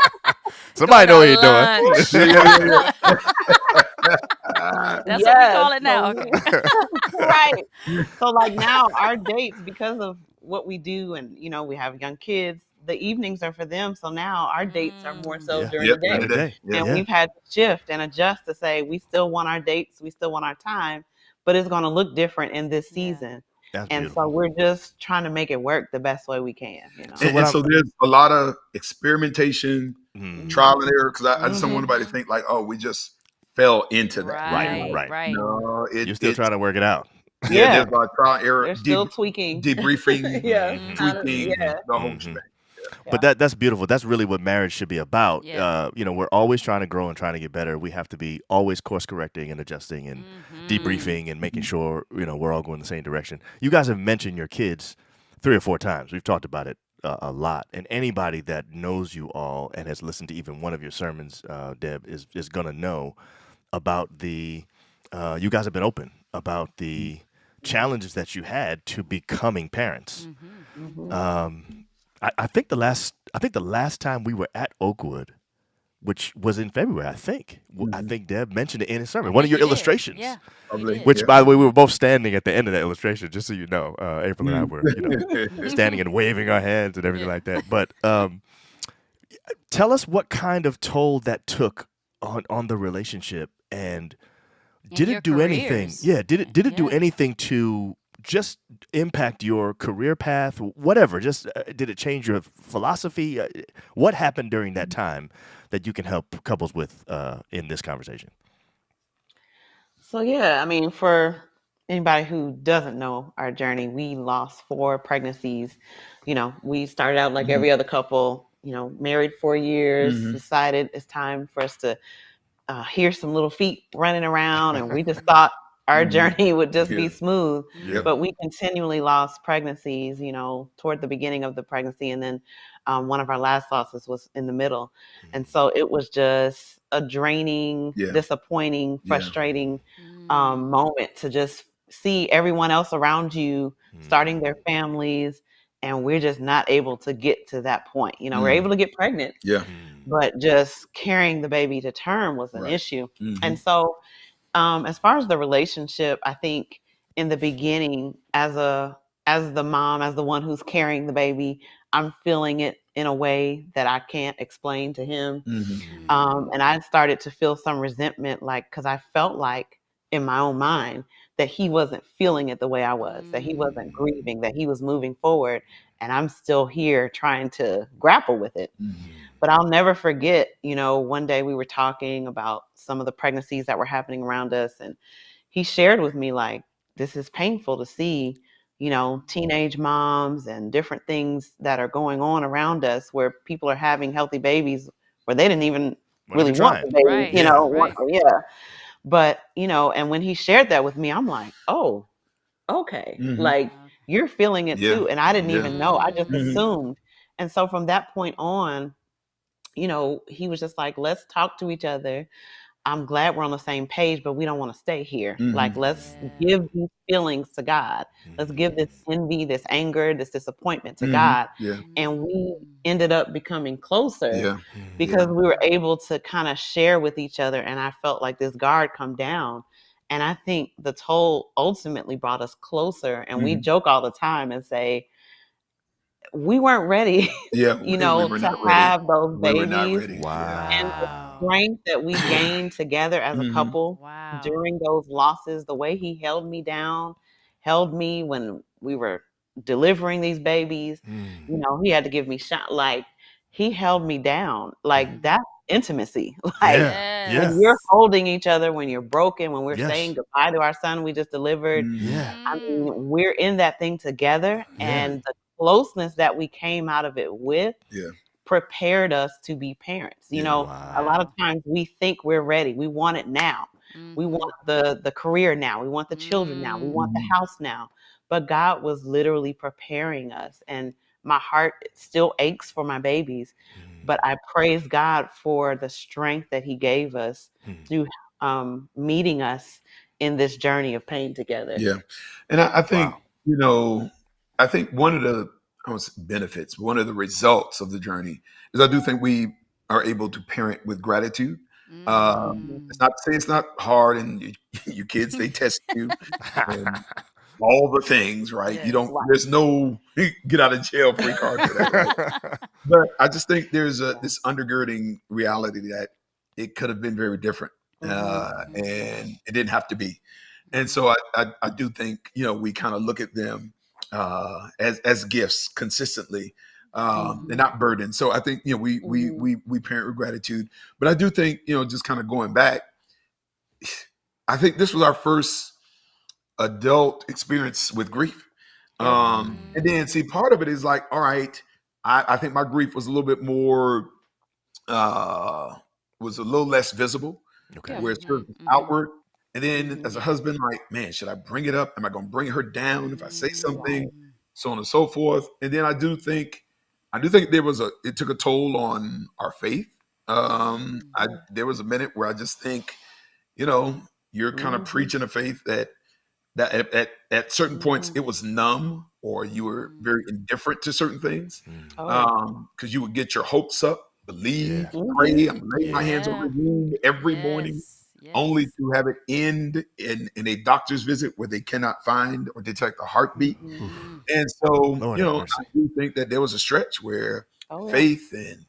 Somebody know what he lunch. doing. Yeah. That's what we call Yes, it now. so Okay. right. So like now our dates, because of what we do and we have young kids, the evenings are for them. So now our dates are more so Yeah. during Yep. the During day. the day. Yeah. And Yeah. we've had to shift and adjust to say we still want our dates, we still want our time, but it's going to look different in this Yeah. season. That's And so beautiful. we're just trying to make it work the best way we can, So And, what and I'm so there's a lot of experimentation, Mhm. trial and error, because I just don't want Mhm. anybody to think like, oh, we just fell into that. Right, Right. right. Right. No, You're still it's trying to work it out. yeah, Yeah. there's a lot of trial and error, They're still tweaking. debriefing, Yes. Mhm. tweaking, Yeah. the whole Mhm. shebang. But Yeah. that's beautiful. That's really what marriage should be about. Yeah. We're always trying to grow and trying to get better. We have to be always course correcting and adjusting and Mhm. debriefing and making sure we're all going the same direction. You guys have mentioned your kids 3 or 4 times. We've talked about it a lot. And anybody that knows you all and has listened to even one of your sermons, Deb, is going to know about you guys have been open about the challenges that you had to becoming parents. Mhm. I think the last time we were at Oakwood, which was in February, I think. I Mhm. think Deb mentioned it in his I sermon, one of think your you did. illustrations. Yeah, you Probably. did. Which, Yeah. by the way, we were both standing at the end of that illustration, just so you know. April and I Mm. were, standing and waving our hands and everything Yeah. like that. But tell us what kind of toll that took on the relationship, and In did your it do anything? careers. Yeah, did it do Yeah. anything to just impact your career path, whatever? Just did it change your philosophy? What happened during that time that you can help couples with in this conversation? So yeah, I mean, for anybody who doesn't know our journey, we lost 4 pregnancies. We started out like Mhm. every other couple. Married 4 years, Mhm. decided it's time for us to hear some little feet running around, and we just thought our Mhm. journey would just Yeah. be smooth. Yep. But we continually lost pregnancies, toward the beginning of the pregnancy, and then one of our last losses was in the middle. And so it was just a draining, Yeah. disappointing, Yeah. frustrating Mm. moment to just see everyone else around you starting their families, and we're just not able to get to that point. We're Mm. able to get pregnant, Yeah. but just carrying the baby to term was an Right. issue. And Mhm. so, as far as the relationship, I think in the beginning, as the mom, as the one who's carrying the baby, I'm feeling it in a way that I can't explain to him. Mhm. And I started to feel some resentment, like, because I felt like in my own mind that he wasn't feeling it the way I was, that he wasn't grieving, that he was moving forward, and I'm still here trying to grapple with it. Mhm. But I'll never forget, one day we were talking about some of the pregnancies that were happening around us. And he shared with me, like, this is painful to see, teenage moms and different things that are going on around us where people are having healthy babies where they didn't even Weren't really even want trying. the baby, Right. Yeah. Right. yeah. But, and when he shared that with me, I'm like, oh, okay. Mhm. Like, you're feeling it Yeah. too. And I didn't Yeah. even know. I just Mhm. assumed. And so from that point on, he was just like, let's talk to each other. I'm glad we're on the same page, but we don't want to stay here. Like, Mhm. let's Yeah. give these feelings to God. Let's give this envy, this anger, this disappointment to Mhm. God. Yeah. And we ended up becoming closer Yeah. because Yeah. we were able to kind of share with each other. And I felt like this guard come down. And I think the toll ultimately brought us closer. And we Mhm. joke all the time and say, we weren't ready, Yeah. We were to not ready. have those We were not babies. ready. Yeah. And the Wow. Wow. strength that we gained together as a Mhm. couple Wow. during those losses, the way he held me down, held me when we were delivering these babies, he had to give me shot. Like, he held me down. Like, that's intimacy. Like, Yeah. Yeah. when you're Yes. holding each other, when you're broken, when we're saying Yes. goodbye to our son we just delivered, Mhm. Yeah. I mean, Mm. we're in that thing together, Yeah. and the closeness that we came out of it with Yeah. prepared us to be parents. Yeah. A lot of Wow. Wow. times we think we're ready. We want it now. We Mm-hmm. want the career now. We want the children now. We want the Mhm. house now. But God was literally preparing us, and my heart still aches for my babies. But I praise God for the strength that He gave us through meeting us in this journey of pain together. Yeah. And I think, Wow. I think one of the I don't say benefits, one of the results of the journey is I do think we are able to parent with gratitude. It's Mm. not to say it's not hard, and your kids they test you and all the things, right? You don't. Yes. Right. There's no get out of jail free card for that, right? But I just think there's Yeah. this undergirding reality that it could have been very different, Hmm. and it didn't have to be. And so Mm. I do think we kind of look at them as gifts consistently, and Hmm. not burdens. So I think Hmm. we parent with gratitude, but I do think just kind of going back, I think this was our first adult experience with grief. Yep. And then see, Mm. part of it is like, all right, I think my grief was a little bit more, uh, was a little less visible, Okay. Yeah. where it's sort Mhm. of Mhm. outward. And then Hmm. as a Yeah. husband, like, man, should I bring it up? Am I going to bring her down if I say something? Right. Mm. so on and so forth. And then I do think it took a toll on our faith. There was a minute where I just think, you know, you're kind of Mhm. preaching a faith that at certain points Mhm. it was numb, or you were very indifferent to certain things, Mm. Oh yeah. because you would get your hopes up, believe, Yeah. pray. Mhm. I'm laying my Yeah. hands on Yeah. the room every morning, Yes. only Yes. to have it end in a doctor's visit where they cannot find or detect a heartbeat. Mhm. Oof. Mm. And so, Lord you have know, I mercy. do think that there was a stretch where Oh yeah. faith and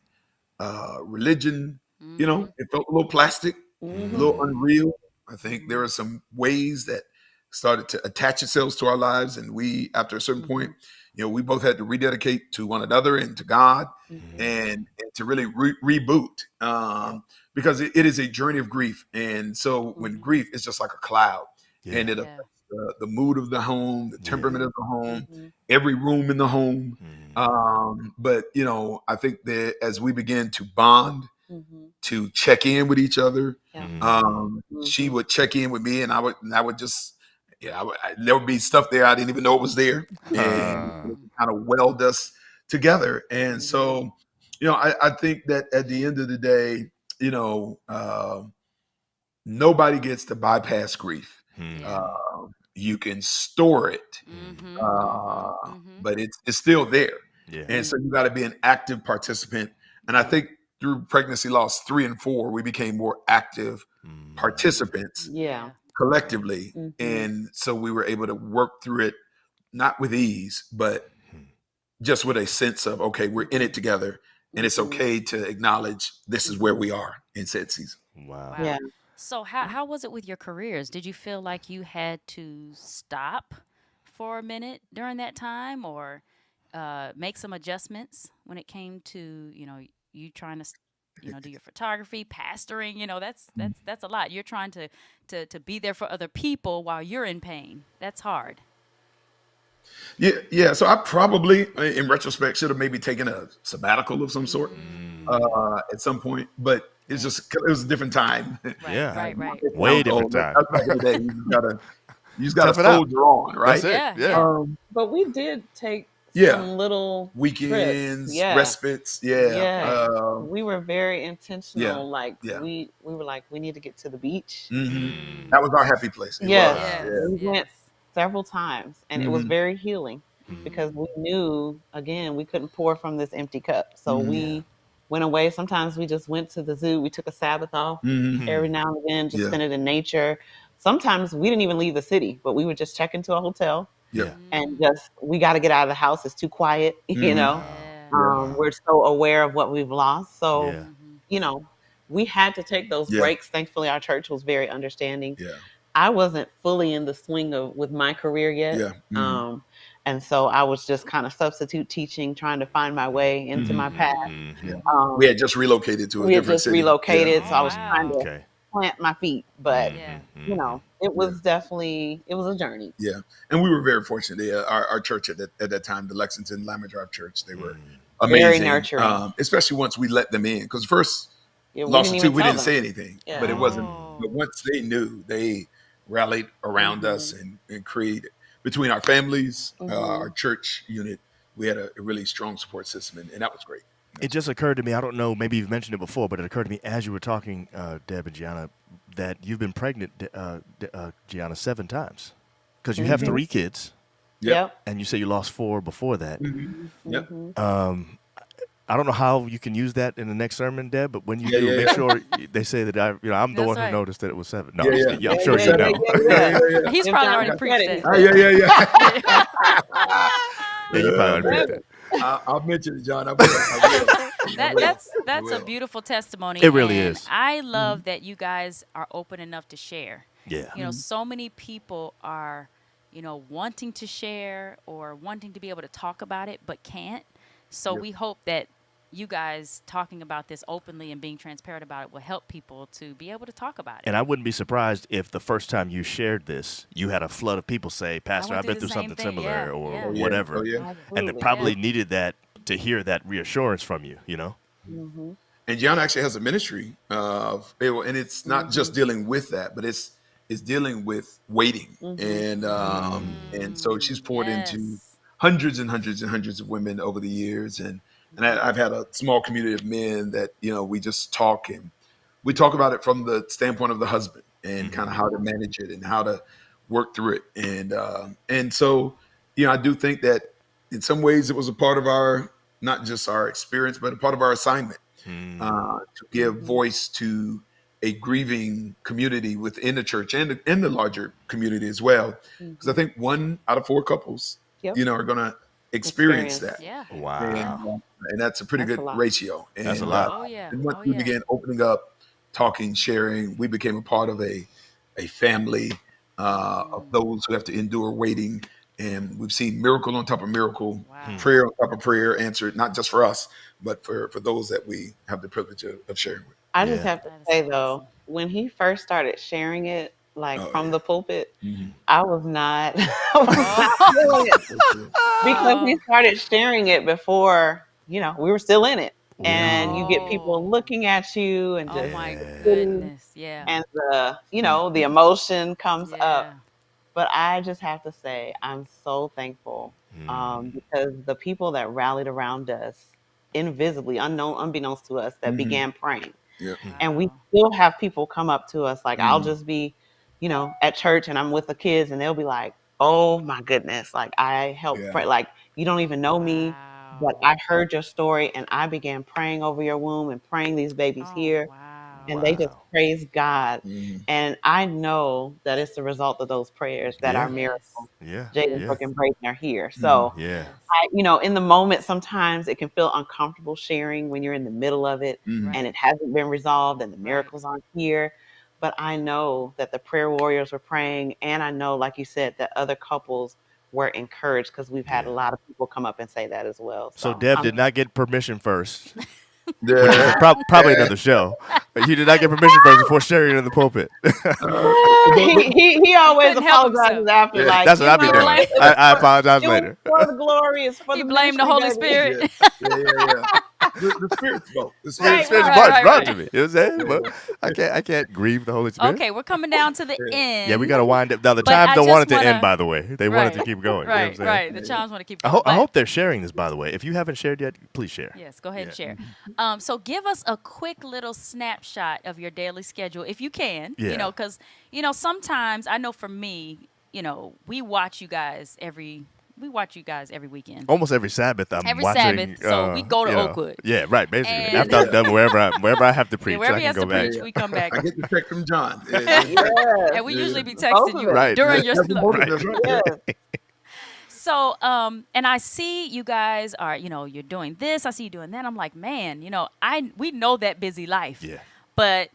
religion, you know, Mm-hmm. it felt a little plastic, a Mhm. little Mm. unreal. I think there Mm-hmm. are some ways that started to attach itself to our lives, and we, after a certain point, Mhm. you know, we both had to rededicate to one another and to God, Mhm. Mm. and to really reboot, Yeah. because it is a journey of grief. And so when Mhm. grief is just like a cloud, and Yeah. it Yeah. affects the mood of the home, the Yeah. temperament of the home, Mhm. every room in the home. Mm. But you know, I think that as we begin to bond, Mhm. to check in with each other, Yeah. Mm. she Mhm. would check in with me, and I would just, yeah, there would be stuff there I didn't even know it was there, and it Mm. kind of weld us together. And Mhm. so, you know, I think that at the end of the day, you know, nobody gets to bypass grief. Yeah. Mm. You can store it, Mm-hmm. Mm-hmm. uh, Mm-hmm. but it's still there. Yeah. And so Mhm. you got to be an active participant. And I Yeah. think through pregnancy loss 3 and 4, we became more active Mm. participants Yeah. Yeah. collectively. Mhm. And so we were able to work through it, not with ease, but Mm. just with a sense of, okay, we're in Mhm. it together. And it's Mhm. okay to acknowledge this is where Mhm. we are in said season. Wow. Yeah. Wow. So how was it with your careers? Did you feel like you had to stop for a minute during that time, or make some adjustments when it came to, you trying to do your photography, pastoring? That's a lot. You're trying to be there for other people while you're in pain. That's hard. Yeah, yeah. So I probably, in retrospect, should have maybe taken a sabbatical of some sort Mm. Mm. at some point, but it's Yeah. just it was a different time. Right. Yeah. Right. Right. Way Sounds different old. time. That's back in the day. You just gotta Tough it out. soldier on, That's right? it. Yeah. Yeah. Yeah. But we did take Yeah, some little trips. weekends, Yeah. respites. Yeah, Okay. Yes. We were very yeah, intentional. Like yeah. we were like, we need to get to the beach. Hmm. Mm. That was Mm. our happy place. It Yes. was. Wow. Yes. Yeah. We went Yes. several times and it was Hmm. very healing Mm. because Mm. we knew again we couldn't pour from this empty cup. So Hmm. Yeah. we went away. Sometimes we just went to the zoo. We took a Sabbath off Hmm. every Mm. now and then, just Yeah. spend it in nature. Sometimes we didn't even leave the city, but we would just check into a hotel Yeah. Yeah. and Mm. just we got to get out of the house. It's too quiet, you Hmm. know. Wow. Yeah. Yeah. Wow. We're so aware of what we've lost. So, Yeah. Mm-hmm. you know, we had to take those Yeah. breaks. Thankfully, our church was very understanding. Yeah. I wasn't fully in the swing of with my career yet. Yeah. Hmm. Um, and so I was just kind of substitute teaching, trying to find my way into Hmm. my path. Mm-hmm. Yeah. Mm-hmm. Mm-hmm. We Um, had just relocated to a we had different just city. Yeah. relocated, so Oh I was trying wow. to Okay. plant my feet. But Yeah. Mm-hmm. you Mm-hmm. know, it Yeah. was definitely it was a journey. Yeah, and we were very fortunate. Our church at that time, the Lexington Lima Drive Church, they were Mm. Very amazing. nurturing. Especially once we let them in, because first Yeah, we lost didn't or two, even we tell didn't them. say anything, but Yeah. it wasn't. Mm. But Oh. once they knew, they rallied around us Mhm. and created between our families, our Mhm. church unit. We had a really strong support system, and that was great. It That's just occurred to me. I don't know. Maybe you've mentioned it before, but it occurred to me as you were talking, Deb and Gianna, that you've been pregnant, Gianna, 7 times, because you have Mhm. three kids, Yep. Yep. and you say you lost four before that. Hmm. Yep. Mhm. Um, I don't know how you can use that in the next sermon, Deb, but when you Yeah. do, Yeah. make Yeah. sure they say that I'm the That's one who right. noticed that it was 7. No, Yeah. I'm just Yeah. kidding. Yeah, Yeah, I'm sure yeah, you yeah, know. yeah, Yeah. yeah. Yeah. He's If probably John already had said preached it, he that. Yeah. said it. Yeah. Yeah. Yeah, you probably Yeah. already preached Man. that. I'll mention it, John. I will. I will. I that will. that's I that's a will. beautiful testimony, It really and is. I Mhm. love that you guys are open enough to share. Yeah. Mhm. So many people are, wanting to share or wanting to be able to talk about it but can't. So Yep. we hope that you guys talking about this openly and being transparent about it will help people to be able to talk about it. And I wouldn't be surprised if the first time you shared this, you had a flood of people say, I Pastor, went I've through been the through same something thing. Yeah, similar or Oh yeah, yeah. Oh whatever. yeah. And they Absolutely. yeah. probably needed that to hear that reassurance from you, you know? Mhm. And Gianna actually has a ministry and it's not just Mhm. dealing with that, but it's dealing with waiting, Mhm. and Mhm. so she's Mm, poured into yes. hundreds and hundreds and hundreds of women over the years, and I've had a small community of men that we just talk, and we talk about it from the standpoint of the husband and kind of how to manage it and how to work through it, and so I do think that in some ways it was a part of our, not just our experience, but a part of our assignment to give voice to a grieving community within the church and in the larger community as well. Because I think 1 out of 4 couples, are going to experience that. Yeah. Wow. And that's a pretty That's a good lot. ratio. And, That's a lot. Oh yeah. and once Oh we yeah. began opening up, talking, sharing, we became a part of a family of those who have to endure waiting. And we've seen miracle on top of miracle, Wow. prayer on top of prayer answered, not just for us, but for those that we have the privilege of sharing with. I just Yeah. have to That is say awesome. though, when he first started sharing it, like Oh, from yeah. the pulpit, Mhm. I was not, I was not feeling it because he Oh. started sharing it before, we were still in it. And you get people Oh. looking at you and Oh just my Yeah. sitting, goodness. Yeah. and the emotion comes up. Yeah. But I just have to say, I'm so thankful because the people that rallied around us, invisibly, unbeknownst to us, that Mhm. began praying. Yeah. And we Wow. still have people come up to us, like I'll Mhm. just be, at church and I'm with the kids and they'll be like, oh my goodness, like I helped Yeah. pray, like you don't even know me, but Wow. I heard your story and I began praying over your womb and praying these babies Oh here, wow. and they just Wow. praise God. Mhm. And I know that it's the result of those prayers that our Yeah. Yes. miracles, Yeah. Jaden, Yes. Yeah. Brooke, and Brayden, are here. Mhm. So Yeah. Yes. in the moment, sometimes it can feel uncomfortable sharing when you're in the middle of it Mhm. and Right. it hasn't been resolved and the Right. miracles aren't here. But I know that the prayer warriors were praying. And I know, like you said, that other couples were encouraged because we've had a Yeah. lot of people come up and say that as well. So So Deb did not get permission first, which is Yeah. probably another show. You did not get permission first before sharing it in the pulpit. he always Couldn't help apologizes himself. after, Yeah. like, That's what I be He doing. blamed I apologize it was later. for the glory, it's for he the blamed the ministry, Holy baby. Spirit. Yeah. The Spirit spoke. The Spirit Right, Spirit spoke. right, brought Right. to me. You know what I'm saying? Well, I can't grieve the Holy Spirit. Okay, we're coming down to the Yeah. Yeah, we end. got to wind up. Now the But chimes I don't want just it to end. wanna By the way, they want it to Right. keep going. You know what I'm Right, saying? right. The chimes want to keep I going. hope But they're sharing this. By the way, if you haven't shared yet, please share. yes, go ahead and Yeah. share. So give us a quick little snapshot of your daily schedule, if you can. Yeah. Because sometimes I know for me, we watch you guys every weekend, Almost every Sabbath, I'm every watching. Sabbath. So we go to you know, Oakwood, Yeah, right. Basically, and after I'm done wherever I have to yeah, preach, wherever I he can has go to back. preach, we come back, I get the text from John. Yes, and we usually be both texting of you it. Right. during your. That's both of us, right? Yes. So, and I see you guys are, you're doing this. I see you doing that. I'm like, man, we know that busy life, Yeah. but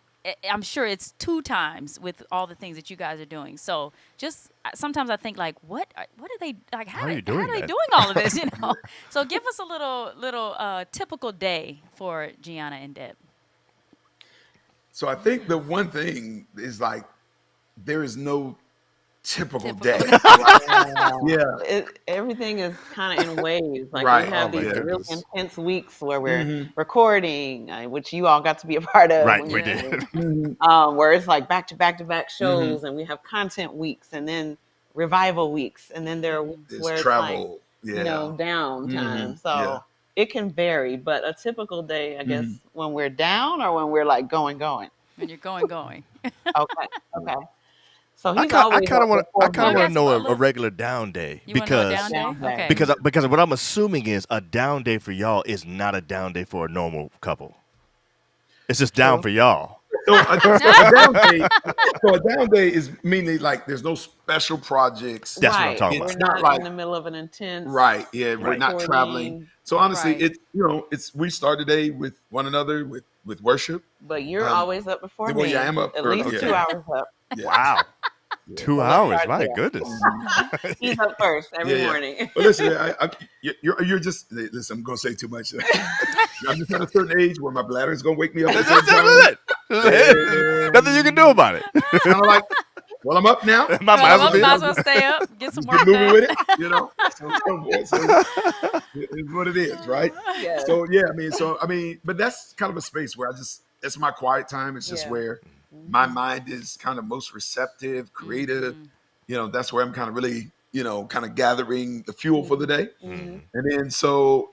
I'm sure it's 2 times with all the things that you guys are doing. So, just sometimes I think like, what are they like? How are you how doing are they that? doing all of this? So, give us a little typical day for Gianna and Deb. So I think the one thing is like there is no typical Typical. day. Yeah. Everything is kind of in waves. Like we Right. Oh have my these Yeah. really goodness. intense weeks where we're Mhm. recording, which you all got to be a part of Right, when we you Yeah. did. came. Mhm. Where it's like back to back to back Mhm. shows, and we have content weeks, and then revival weeks, and then there are weeks It's where it's like travel. Yeah. downtime. Mhm. Yeah. So it can vary, but a typical day, I guess, Mhm. when we're down or when we're like going. When you're going. Okay, okay. So I he's kind always of up want I before kind of Oh, want me. to yes, know a a little. regular down day You want to know a down Down day? day. Okay. because what I'm assuming is a down day for y'all is not a down day for a normal couple. It's just down True. for y'all. So a down day. So a down day is mainly like there's no special projects. That's what I'm Right. talking We're It's about. not not like in the middle of an intense right. Yeah, we're Right. not traveling. recording, So honestly, Right. it's we start the day with one another with worship. but you're Um, always up before well, yeah, I me, am up at early. least Yeah, 2 hours up. yeah, Wow. yeah. 2 hours. Start My there. goodness. He's up first every Yeah. morning. But listen, you're just listen. I'm gonna say too much. I'm just at a certain age where my bladder is gonna wake me up at a certain time. Nothing you can do about it. Kind of like, well, I'm up now. Might Well, as well be. might as well stay up, get some Just work get moving done. with it, So it's what it is, right? Yes. So yeah, but that's kind of a space where it's my quiet time. It's just Yeah. where my mind is kind of most receptive, creative. Mhm. That's where I'm kind of really kind of gathering the fuel for the day. Mm-hmm. And then so,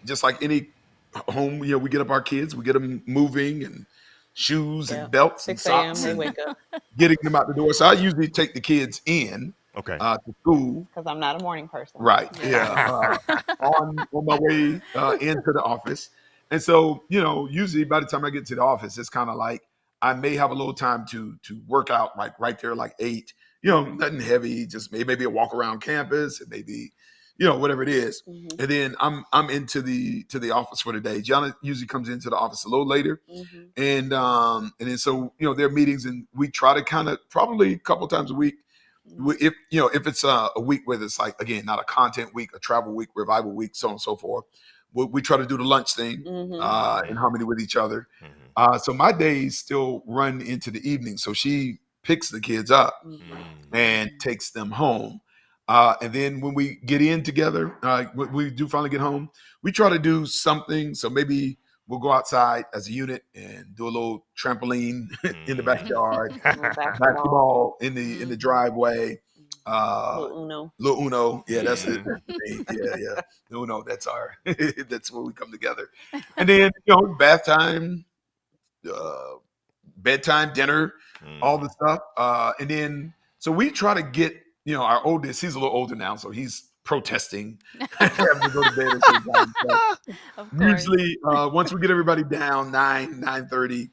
just like any home, we get up our kids, we get them moving and shoes Yeah. and belts and 6 a.m. socks they and wake up getting them out the door. So I usually take the kids in Okay. to school. because I'm not a morning person. Right. Yeah. Yeah. On my way into the office. And so, usually by the time I get to the office, it's kind of like I may have a little time to work out like right there, like 8, nothing heavy, just maybe a walk around campus, and maybe, whatever it is. Mm-hmm. And then I'm into the office for the day. Gianna usually comes into the office a little later. Mm-hmm. And then so, there are meetings, and we try to kind of probably a couple times a week. If it's a week where it's like, again, not a content week, a travel week, revival week, so on and so forth, we try to do the lunch thing Mm-hmm. in harmony with each other. Mhm. So my days still run into the evening. So she picks the kids up and takes them home. And then when we get in together, when we do finally get home, we try to do something. So maybe we'll go outside as a unit and do a little trampoline in the backyard, basketball in the driveway. Little Uno. Little Uno, yeah, that's it. Mhm. Yeah. Uno, that's that's where we come together. And then bath time, bedtime, dinner, all the stuff. And then so we try to get our oldest. He's a little older now, so he's protesting having to go to bed at certain times. So Of course. usually, once we get everybody down 9:30,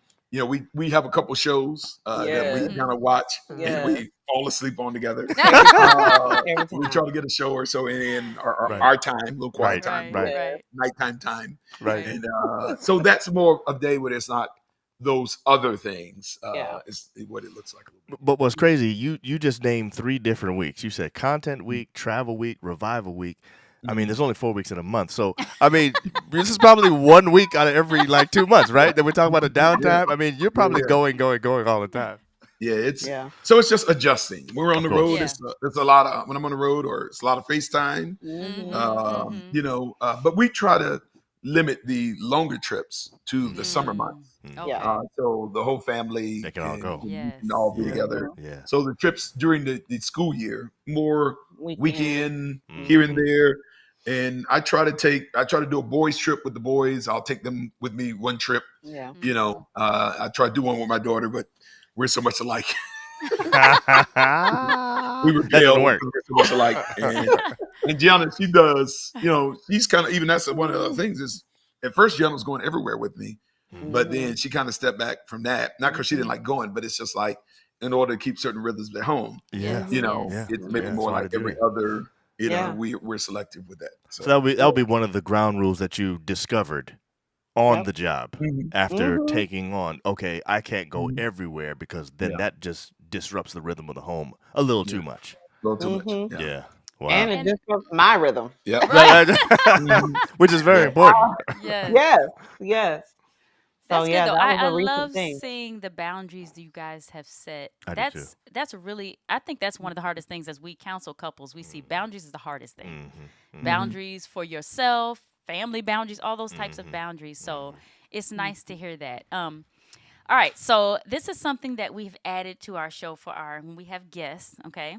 we have a couple shows that we Yes. kind of watch and Yes. we fall asleep on together. Every We time. try to get a show or so in Right. our time, a little quiet Right. time, Right. Yeah. Right. nighttime time. Right. And so that's more a day where there's not those other things. Yeah. Is what it looks like a little bit. But what's crazy, you just named 3 different weeks. You said content week, travel week, revival week. I mean, there's only 4 weeks in a month. So, I mean, this is probably 1 week out of every 2 months, right? That we're talking about a downtime. I mean, you're probably going all the time. Yeah, Yeah. so it's just adjusting. When we're on the Of course. road, Yeah. it's a lot of when I'm on the road, or it's a lot of FaceTime. Mm-hmm. But we try to limit the longer trips to the summer months. Okay. Yeah. So the whole family They can all go. we Yes. can all be Yeah. together. Yeah. So the trips during the school year, more weekend Mhm. here and there. And I try to do a boys trip with the boys. I'll take them with me one trip. Yeah. I try to do one with my daughter, but we're so much alike. We That repel didn't work. because we're so much alike. And Gianna, she does, she's kind of, even that's one of the things is at first Gianna was going everywhere with me, but then she kind of stepped back from that. Not because she didn't like going, but it's just like in order to keep certain rhythms at home, Yeah. Yes. it's maybe Yeah, more that's why like they do every that. other, Yeah. we're selective with that. So that'll be one of the ground rules that you discovered on Yep. the job Mhm. after Mhm. taking on, okay, I can't go Mhm. everywhere because then Yeah. that just disrupts the rhythm of the home a little Yeah. too much. A little too much. Mhm. Yeah. Wow. And it And- disrupts my rhythm. Yeah. Right. Mhm. Which is very Yeah. important. Yes. Yes. So That's yeah, good though. that was I a recent love thing. seeing the boundaries that you guys have set. I do too. That's really, I think that's one of the hardest things as we counsel couples. We see boundaries is the hardest thing. Mhm. Boundaries for yourself, family boundaries, all those types of Mhm. boundaries. So it's nice to hear that. All right, so this is something that we've added to our show for when we have guests, okay?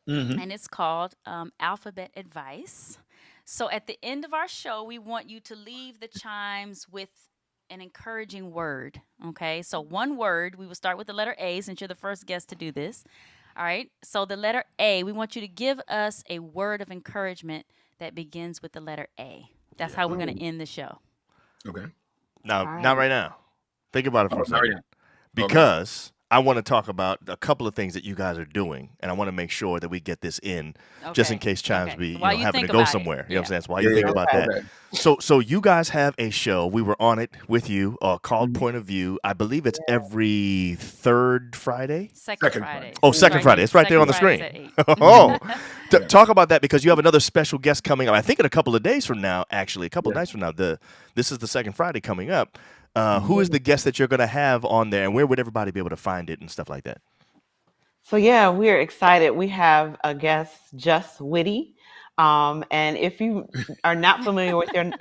Mhm. And it's called Alphabet Advice. So at the end of our show, we want you to leave the chimes with an encouraging word, okay? So one word, we will start with the letter A since you're the first guest to do this. All right, so the letter A, we want you to give us a word of encouragement that begins with the letter A. That's how we're going to end the show. Okay. Now, All right. not right now. Think about it for a Oh, not right second. now. Okay. Because I want to talk about a couple of things that you guys are doing, and I want to make sure that we get this in, just in Okay. case Chimes Okay. be While you having think to go about it. somewhere. You know what I'm Yeah. saying? So while you think about Okay. that. Okay. So you guys have a show. We were on it with you, called Mhm. Point of View. I believe it's every third Friday. Second Second Friday. Friday. Oh, second Friday. It's right there on the Second screen. Fridays at 8. Oh, Yeah. talk about that because you have another special guest coming up. I think in a couple of days from now, actually, a couple of Yeah. nights from now. This is the second Friday coming up. Who is the guest that you're going to have on there, and where would everybody be able to find it and stuff like that? So yeah, we're excited. We have a guest, Just Witty. And if you are not familiar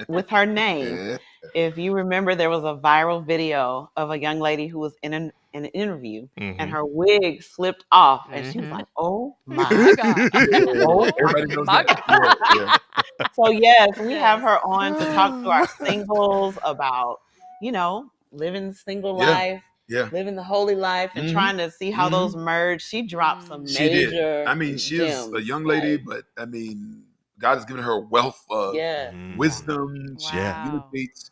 with her name, if you remember, there was a viral video of a young lady who was in an interview, and her wig slipped off, and she was like, "Oh my My God. Yeah, oh my everybody knows My that. God. Yeah, So yes, we have Yes. her on to talk to our singles about, living the single yeah, life, yeah. living the holy life, and Hmm. trying to see how Hmm. those merge. She dropped some Mm. She did. major I mean, she is a gems. young lady, Like, but I mean, God has given her a wealth of yeah. wisdom. She Yeah. Wow. communicates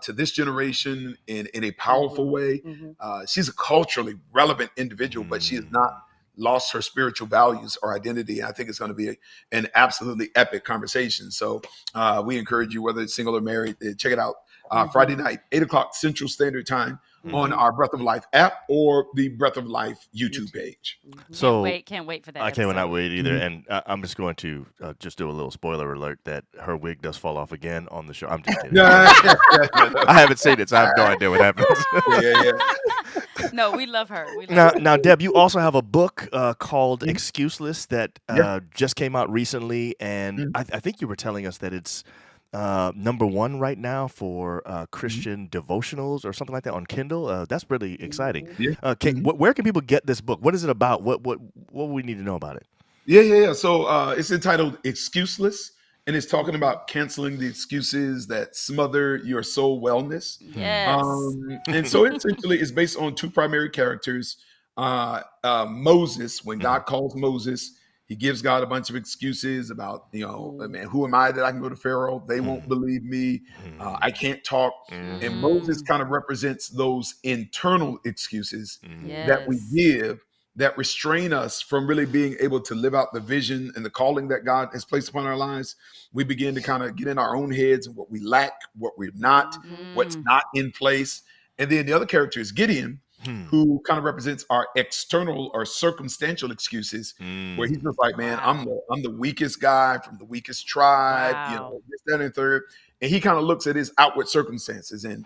to this generation in a powerful Hmm. way. Hmm. She's a culturally relevant individual, but she has not lost her spiritual values or identity. I think it's going to be an absolutely epic conversation. So we encourage you, whether it's single or married, check it out. Friday night, 8 o'clock Central Standard Time on Hmm. our Breath of Life app or the Breath of Life YouTube YouTube. page. Hmm. So Can't wait for that I cannot episode. wait either, Mhm. and I'm just going to just do a little spoiler alert that her wig does fall off again on the show. I'm just kidding. Yeah, yeah, yeah, I haven't seen it, so I have no idea what happens. yeah, yeah. No, we love her. We love Now, her. now, Deb, you also have a book called Mhm. "Excuseless" that Yeah. just came out recently, and Mhm. I think you were telling us that it's #1 right now for Mhm. Christian devotionals or something like that on Kindle. That's really exciting. Hmm. Yeah. Mhm. Where can people get this book? What is it about? What we need to know about it? Yeah, yeah, yeah. So it's entitled "Excuseless," and it's talking Hmm. about canceling the excuses that smother your soul wellness. Yes. And so essentially, it's based on two primary characters. Moses, when God calls Moses, he gives God a bunch of excuses about, man, who am I that I can go to Pharaoh? They won't believe me. I can't talk. And Moses Mm. kind of represents those internal excuses that we Yes. give that restrain us from really being able to live out the vision and the calling that God has placed upon our lives. We begin to kind of get in our own heads and what we lack, what we're not, what's Mm. not in place. And then the other character is Gideon, who kind of represents our external or circumstantial excuses, where he's just like, man, Wow. I'm the weakest guy from the weakest tribe, Wow. this, that, and the third. And he kind of looks at his outward circumstances and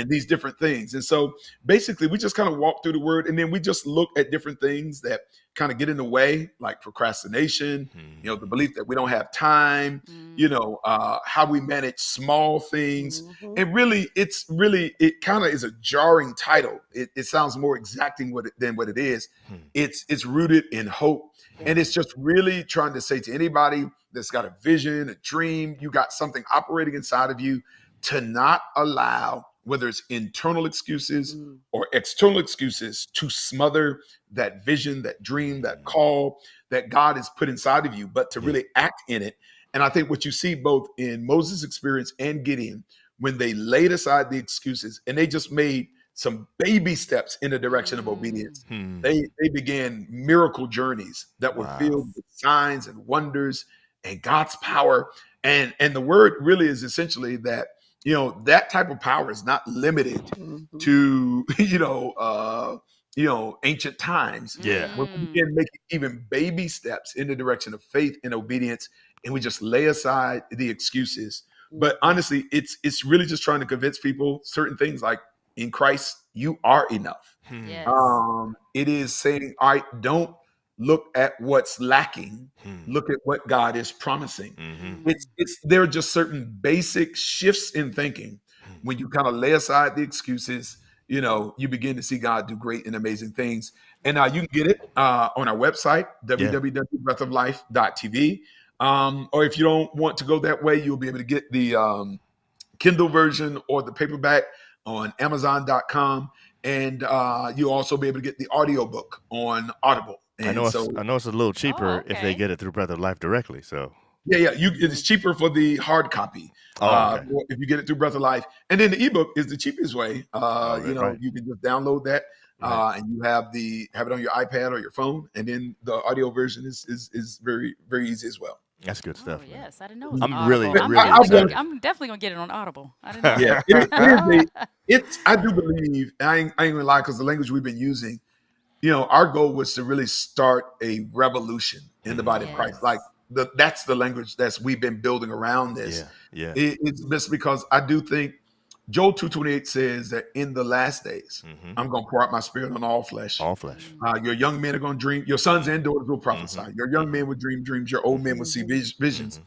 these different things. And so basically we just kind of walk through the word, and then we just look at different things that kind of get in the way, like procrastination, the belief that we don't have time, Mm. how we manage small things. Hmm. And really, it kind of is a jarring title. It sounds more exacting than what it is. It's rooted in hope. And it's just really trying to say to anybody that's got a vision, a dream, you got something operating inside of you, to not allow, whether it's internal excuses or external excuses, to smother that vision, that dream, that call that God has put inside of you, but to Yeah. really act in it. And I think what you see both in Moses' experience and Gideon, when they laid aside the excuses and they just made some baby steps in the direction of Mm. obedience, they began miracle journeys that were Wow. filled Yes. with signs and wonders and God's power. And the word really is essentially that, that type of power is not limited Hmm. to ancient times, Yeah. when we Mm. begin making even baby steps in the direction of faith and obedience, and we just lay aside the excuses. But Hmm. honestly, it's really just trying to convince people certain things, like in Christ you are enough. Yes. It is saying, all right, don't look at what's lacking, look at what God is promising. Mm. It's there are just certain basic shifts in thinking. When you kind of lay aside the excuses, you begin to see God do great and amazing things. And you can get it on our website, Yeah. www.breathoflife.tv. Or if you don't want to go that way, you'll be able to get the Kindle version or the paperback on Amazon.com. And you'll also be able to get the audiobook on Audible. And so, I know it's a little Oh, cheaper if they okay. get it through Breath of Life directly. So. yeah, yeah, Hmm. it's cheaper for the hard copy Oh, okay. if you get it through Breath of Life. And then the ebook is the cheapest way. Oh, right. You can just download that Right. and you have it on your iPad or your phone. And then the audio version is very, very easy as well. That's good Oh stuff, man. yes, I didn't know it was on I'm really, Audible. I'm really I'll be definitely honest. excited. I'm definitely gonna get it on Audible. I didn't know Yeah, that. I do believe, and I ain't gonna lie, because the language we've been using, our goal was to really start a revolution in the body of Christ. Like Yes. that's the language that's we've been building around this. Yeah. Yeah. It's just because I do think Joel 2:28 says that in the last days, I'm going to pour out my spirit on all flesh. All flesh. Mm. Your young men are going to dream. Your sons and daughters will prophesy. Mm-hmm. Your young Mm-hmm. men will dream dreams. Your old men will see Hmm. visions. Mm-hmm.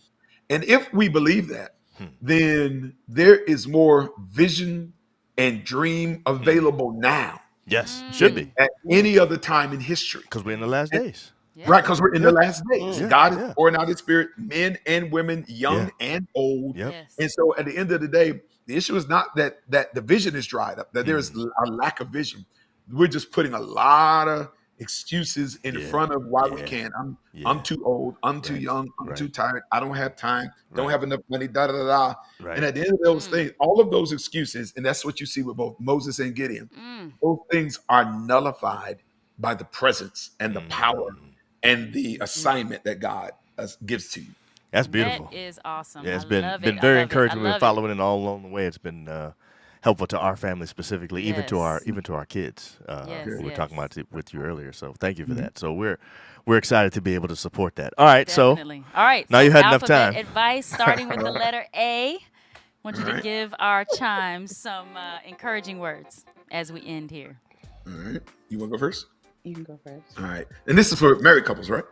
And if we believe that, then there is more vision and dream available now Yes, should than be, at any other time in history. because we're in the last days. Yeah. Right, because we're in the last days. Yeah, God is yeah. pouring out his spirit, men and women, young Yeah. and old. Yep. Yes. And so at the end of the day, the issue is not that the vision is dried up, that there is a lack of vision. We're just putting a lot of excuses in Yeah. front of why we Yeah. can't. I'm Yeah. too old, I'm too Right. young, I'm Right. too tired, I don't have time, don't Right. have enough money, da da da da. Right. And at the end of those things, all of those excuses, and that's what you see with both Moses and Gideon, those things are nullified by the presence and the power and the assignment that God gives to you. That's beautiful. That is awesome. Yeah, it's I been love been it. very I love encouraging. It. I We've been love following it all along the way. It's been helpful to our family specifically, even to our kids. Yes, We were talking about it with you earlier, so thank you for Mm-hmm. that. So we're excited to be able to support that. All right, Definitely. All right. now so you had enough alphabet time. advice starting with the letter A. I want you All to right. give our chimes some encouraging words as we end here. All right. You want to go first? You can go first. All right. And this is for married couples, right?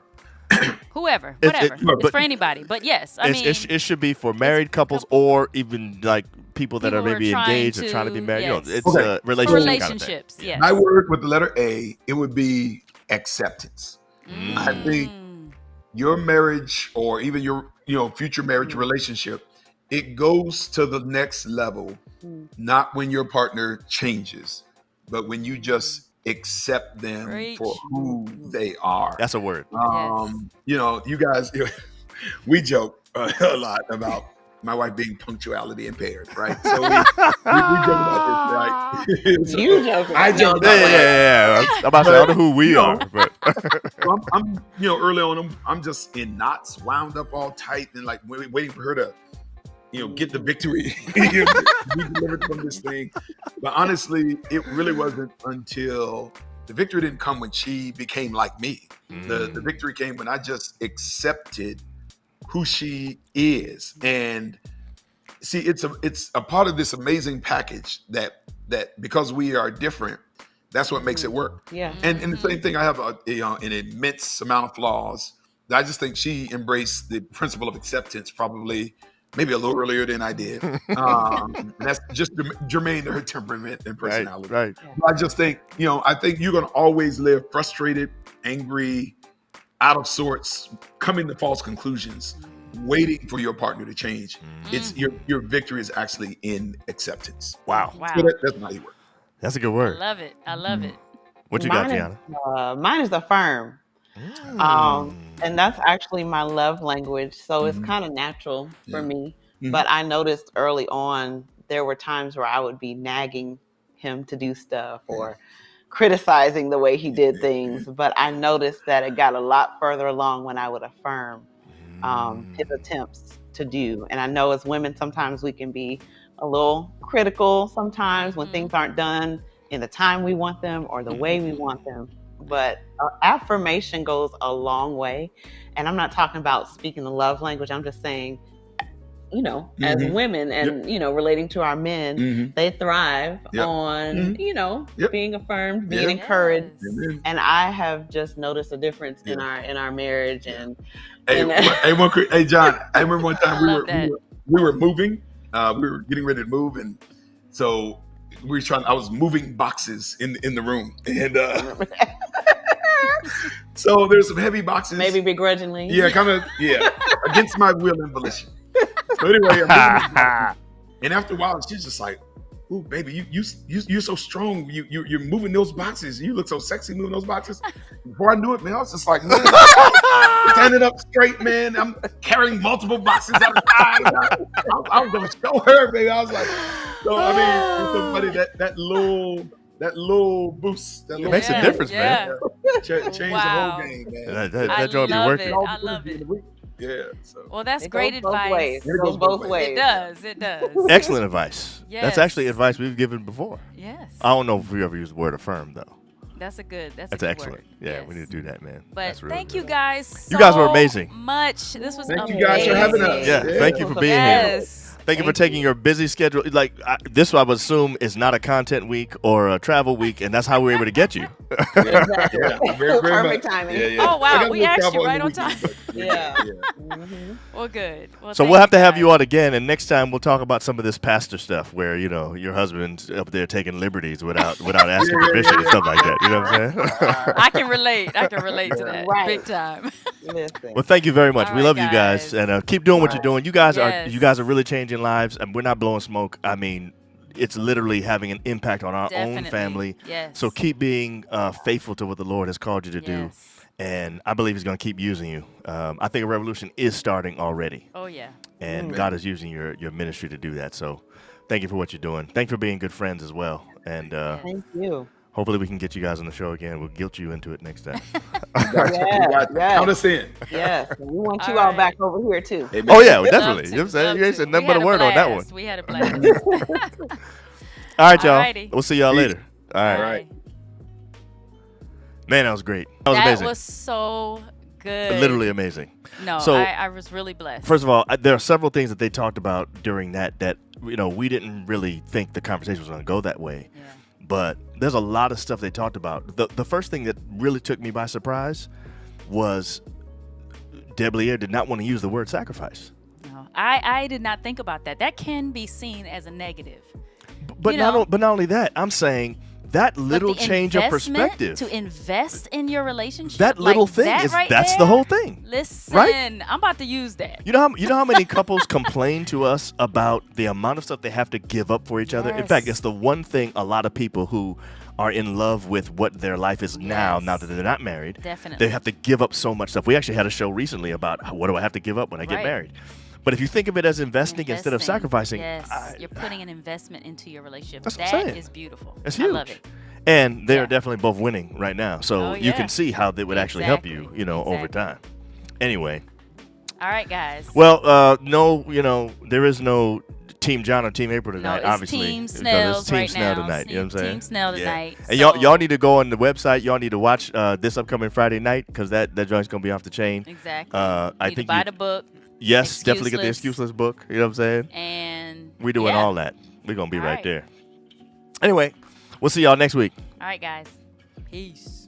Whoever, It's- whatever. it- It's but- for anybody. But yes, I mean, It should be for married couples or even like people that People are who are maybe trying engaged or trying to be to- married. yes. You know, it's Okay. a for relationship kind of relationships. thing. Yes. My word with the letter A, it would be acceptance. I think your marriage or even your future marriage relationship, it goes to the next level, not when your partner changes, but when you just accept them Preach. for who they are. That's a word. You guys, we joke a lot about my wife being punctuality impaired, right? So we joke about this, right? So You joke I about joke it. about Yeah. I'm about to say, I don't know who we are, but So I'm early on, I'm just in knots, wound up all tight, and like waiting for her to, get the victory, be delivered from this thing. But honestly, it really wasn't until the victory didn't come when she became like me. The victory came when I just accepted who she is, and see, it's a part of this amazing package that because we are different, that's what makes it work. Yeah. And the same thing, I have an immense amount of flaws. I just think she embraced the principle of acceptance probably maybe a little earlier than I did. And that's just germane to her temperament and personality. right. I just think, I think you're going to always live frustrated, angry, out of sorts, coming to false conclusions, waiting for your partner to change. It's your victory is actually in acceptance. Wow. So that's how you work. That's a good I word. love it. I love it. What you got, Mine Gianna? Mine is affirm. And that's actually my love language. So it's kind of natural for me. But I noticed early on, there were times where I would be nagging him to do stuff or criticizing the way he did things. But I noticed that it got a lot further along when I would affirm his attempts to do. And I know as women, sometimes we can be a little critical sometimes when things aren't done in the time we want them or the way we want them. But affirmation goes a long way. And I'm not talking about speaking the love language. I'm just saying, as women and, relating to our men, they thrive on, being affirmed, being encouraged. Yes. And I have just noticed a difference in our marriage. And Hey, John, I remember one time I we were moving. We were getting ready to move, and so I was moving boxes in the room, and so there's some heavy boxes, maybe begrudgingly. yeah, against my will and volition. So anyway, I'm moving these boxes, and after a while, she's just like, "Ooh, baby, you're so strong. You're moving those boxes. You look so sexy moving those boxes." Before I knew it, man, I was just like, man, standing up straight, man. I'm carrying multiple boxes at a time. I was gonna show her, baby. I was like, so I mean, it's so funny that little boost, that It little makes a difference, yeah. man. changed the Wow. whole game, man. That job be love working. it. I love it. Yeah. So Well, that's It great goes both advice. ways. It It goes goes both both ways. It ways. does. It does. Excellent advice. Yes. That's actually advice we've given before. Yes. I don't know if we ever used the word affirm though. That's a good. That's That's a good excellent. word. Yeah, Yes. we need to do that, man. But That's really, thank you really- guys. You guys were so amazing. Much. This was Thank amazing. you guys for having us. Yeah, thank you for being here. Yes. Thank you for taking your busy schedule. Like this, I would assume is not a content week or a travel week, and that's how we're able to get you. Exactly. Very Perfect much. timing. Yeah, yeah. Oh, wow, I got a we little asked you travel right the on time. weekend, but we're Yeah. good, Well, good. Well, So thank we'll have to have guys. you on again, and next time we'll talk about some of this pastor stuff, where your husband's up there taking liberties without asking permission and stuff like that. You know what I'm saying? I can relate. I can relate to that Right. big time. Listen. Well, thank you very much. All We right, love you guys, guys. and keep doing what you're doing. You guys Yes. are really changing lives, and we're not blowing smoke. I mean, it's literally having an impact on our own Definitely. family. Yes. So keep being faithful to what the Lord has called you to do, Yes. and I believe He's going to keep using you. I think a revolution is starting already, Oh, yeah. and God is using your ministry to do that. So thank you for what you're doing. Thank you for being good friends as well, and Thank you. hopefully we can get you guys on the show again. We'll guilt you into it next time. We got you. We got you. Yes. Count us in. Yes. And we want you All all back right. over here too. Amen. Oh yeah, Love definitely. to, You know what I'm saying? love You ain't to. said We nothing had but a word on that one. blast. We had a blast. All right, y'all. Alrighty. We'll see y'all Peace. later. All right. All right. Man, that was great. That was That amazing. was so good. Literally amazing. No, So- I was really blessed. First of all, there are several things that they talked about during that we didn't really think the conversation was going to go that way. Yeah. But there's a lot of stuff they talked about. The first thing that really took me by surprise was Debleaire did not want to use the word sacrifice. No, I did not think about that. That can be seen as a negative. But You know- not only that, I'm saying that little But the change of investment perspective. to invest in your relationship. That little like thing that is right that's the there, whole thing. Listen, right? I'm about to use that. You know how many couples complain to us about the amount of stuff they have to give up for each other? In fact, Yes. it's the one thing a lot of people who are in love with what their life is now Yes. that they're not married, Definitely. they have to give up so much stuff. We actually had a show recently about what do I have to give up when I get Right. married. But if you think of it as investing instead of sacrificing, yes, you're putting an investment into your relationship. That's what I'm That saying. is beautiful. That's I huge. love it. And they're Yeah. definitely both winning right now. So Oh, you yeah. can see how they would actually help you, Exactly. over time. Anyway, All right, guys. well, no, there is no Team John or Team April No, tonight, it's obviously. Team because Snell's it's Team right Snell now. tonight. You know what I'm saying? Team Snell tonight. And so- y'all need to go on the website. Y'all need to watch this upcoming Friday night because that joint's going to be off the chain. Exactly. I You need to think buy the book. Yes, definitely get the Excuseless. Excuseless book. You know what I'm saying? And We're doing yeah. all that. We're going to be All right right. there. Anyway, we'll see y'all next week. All right, guys. Peace.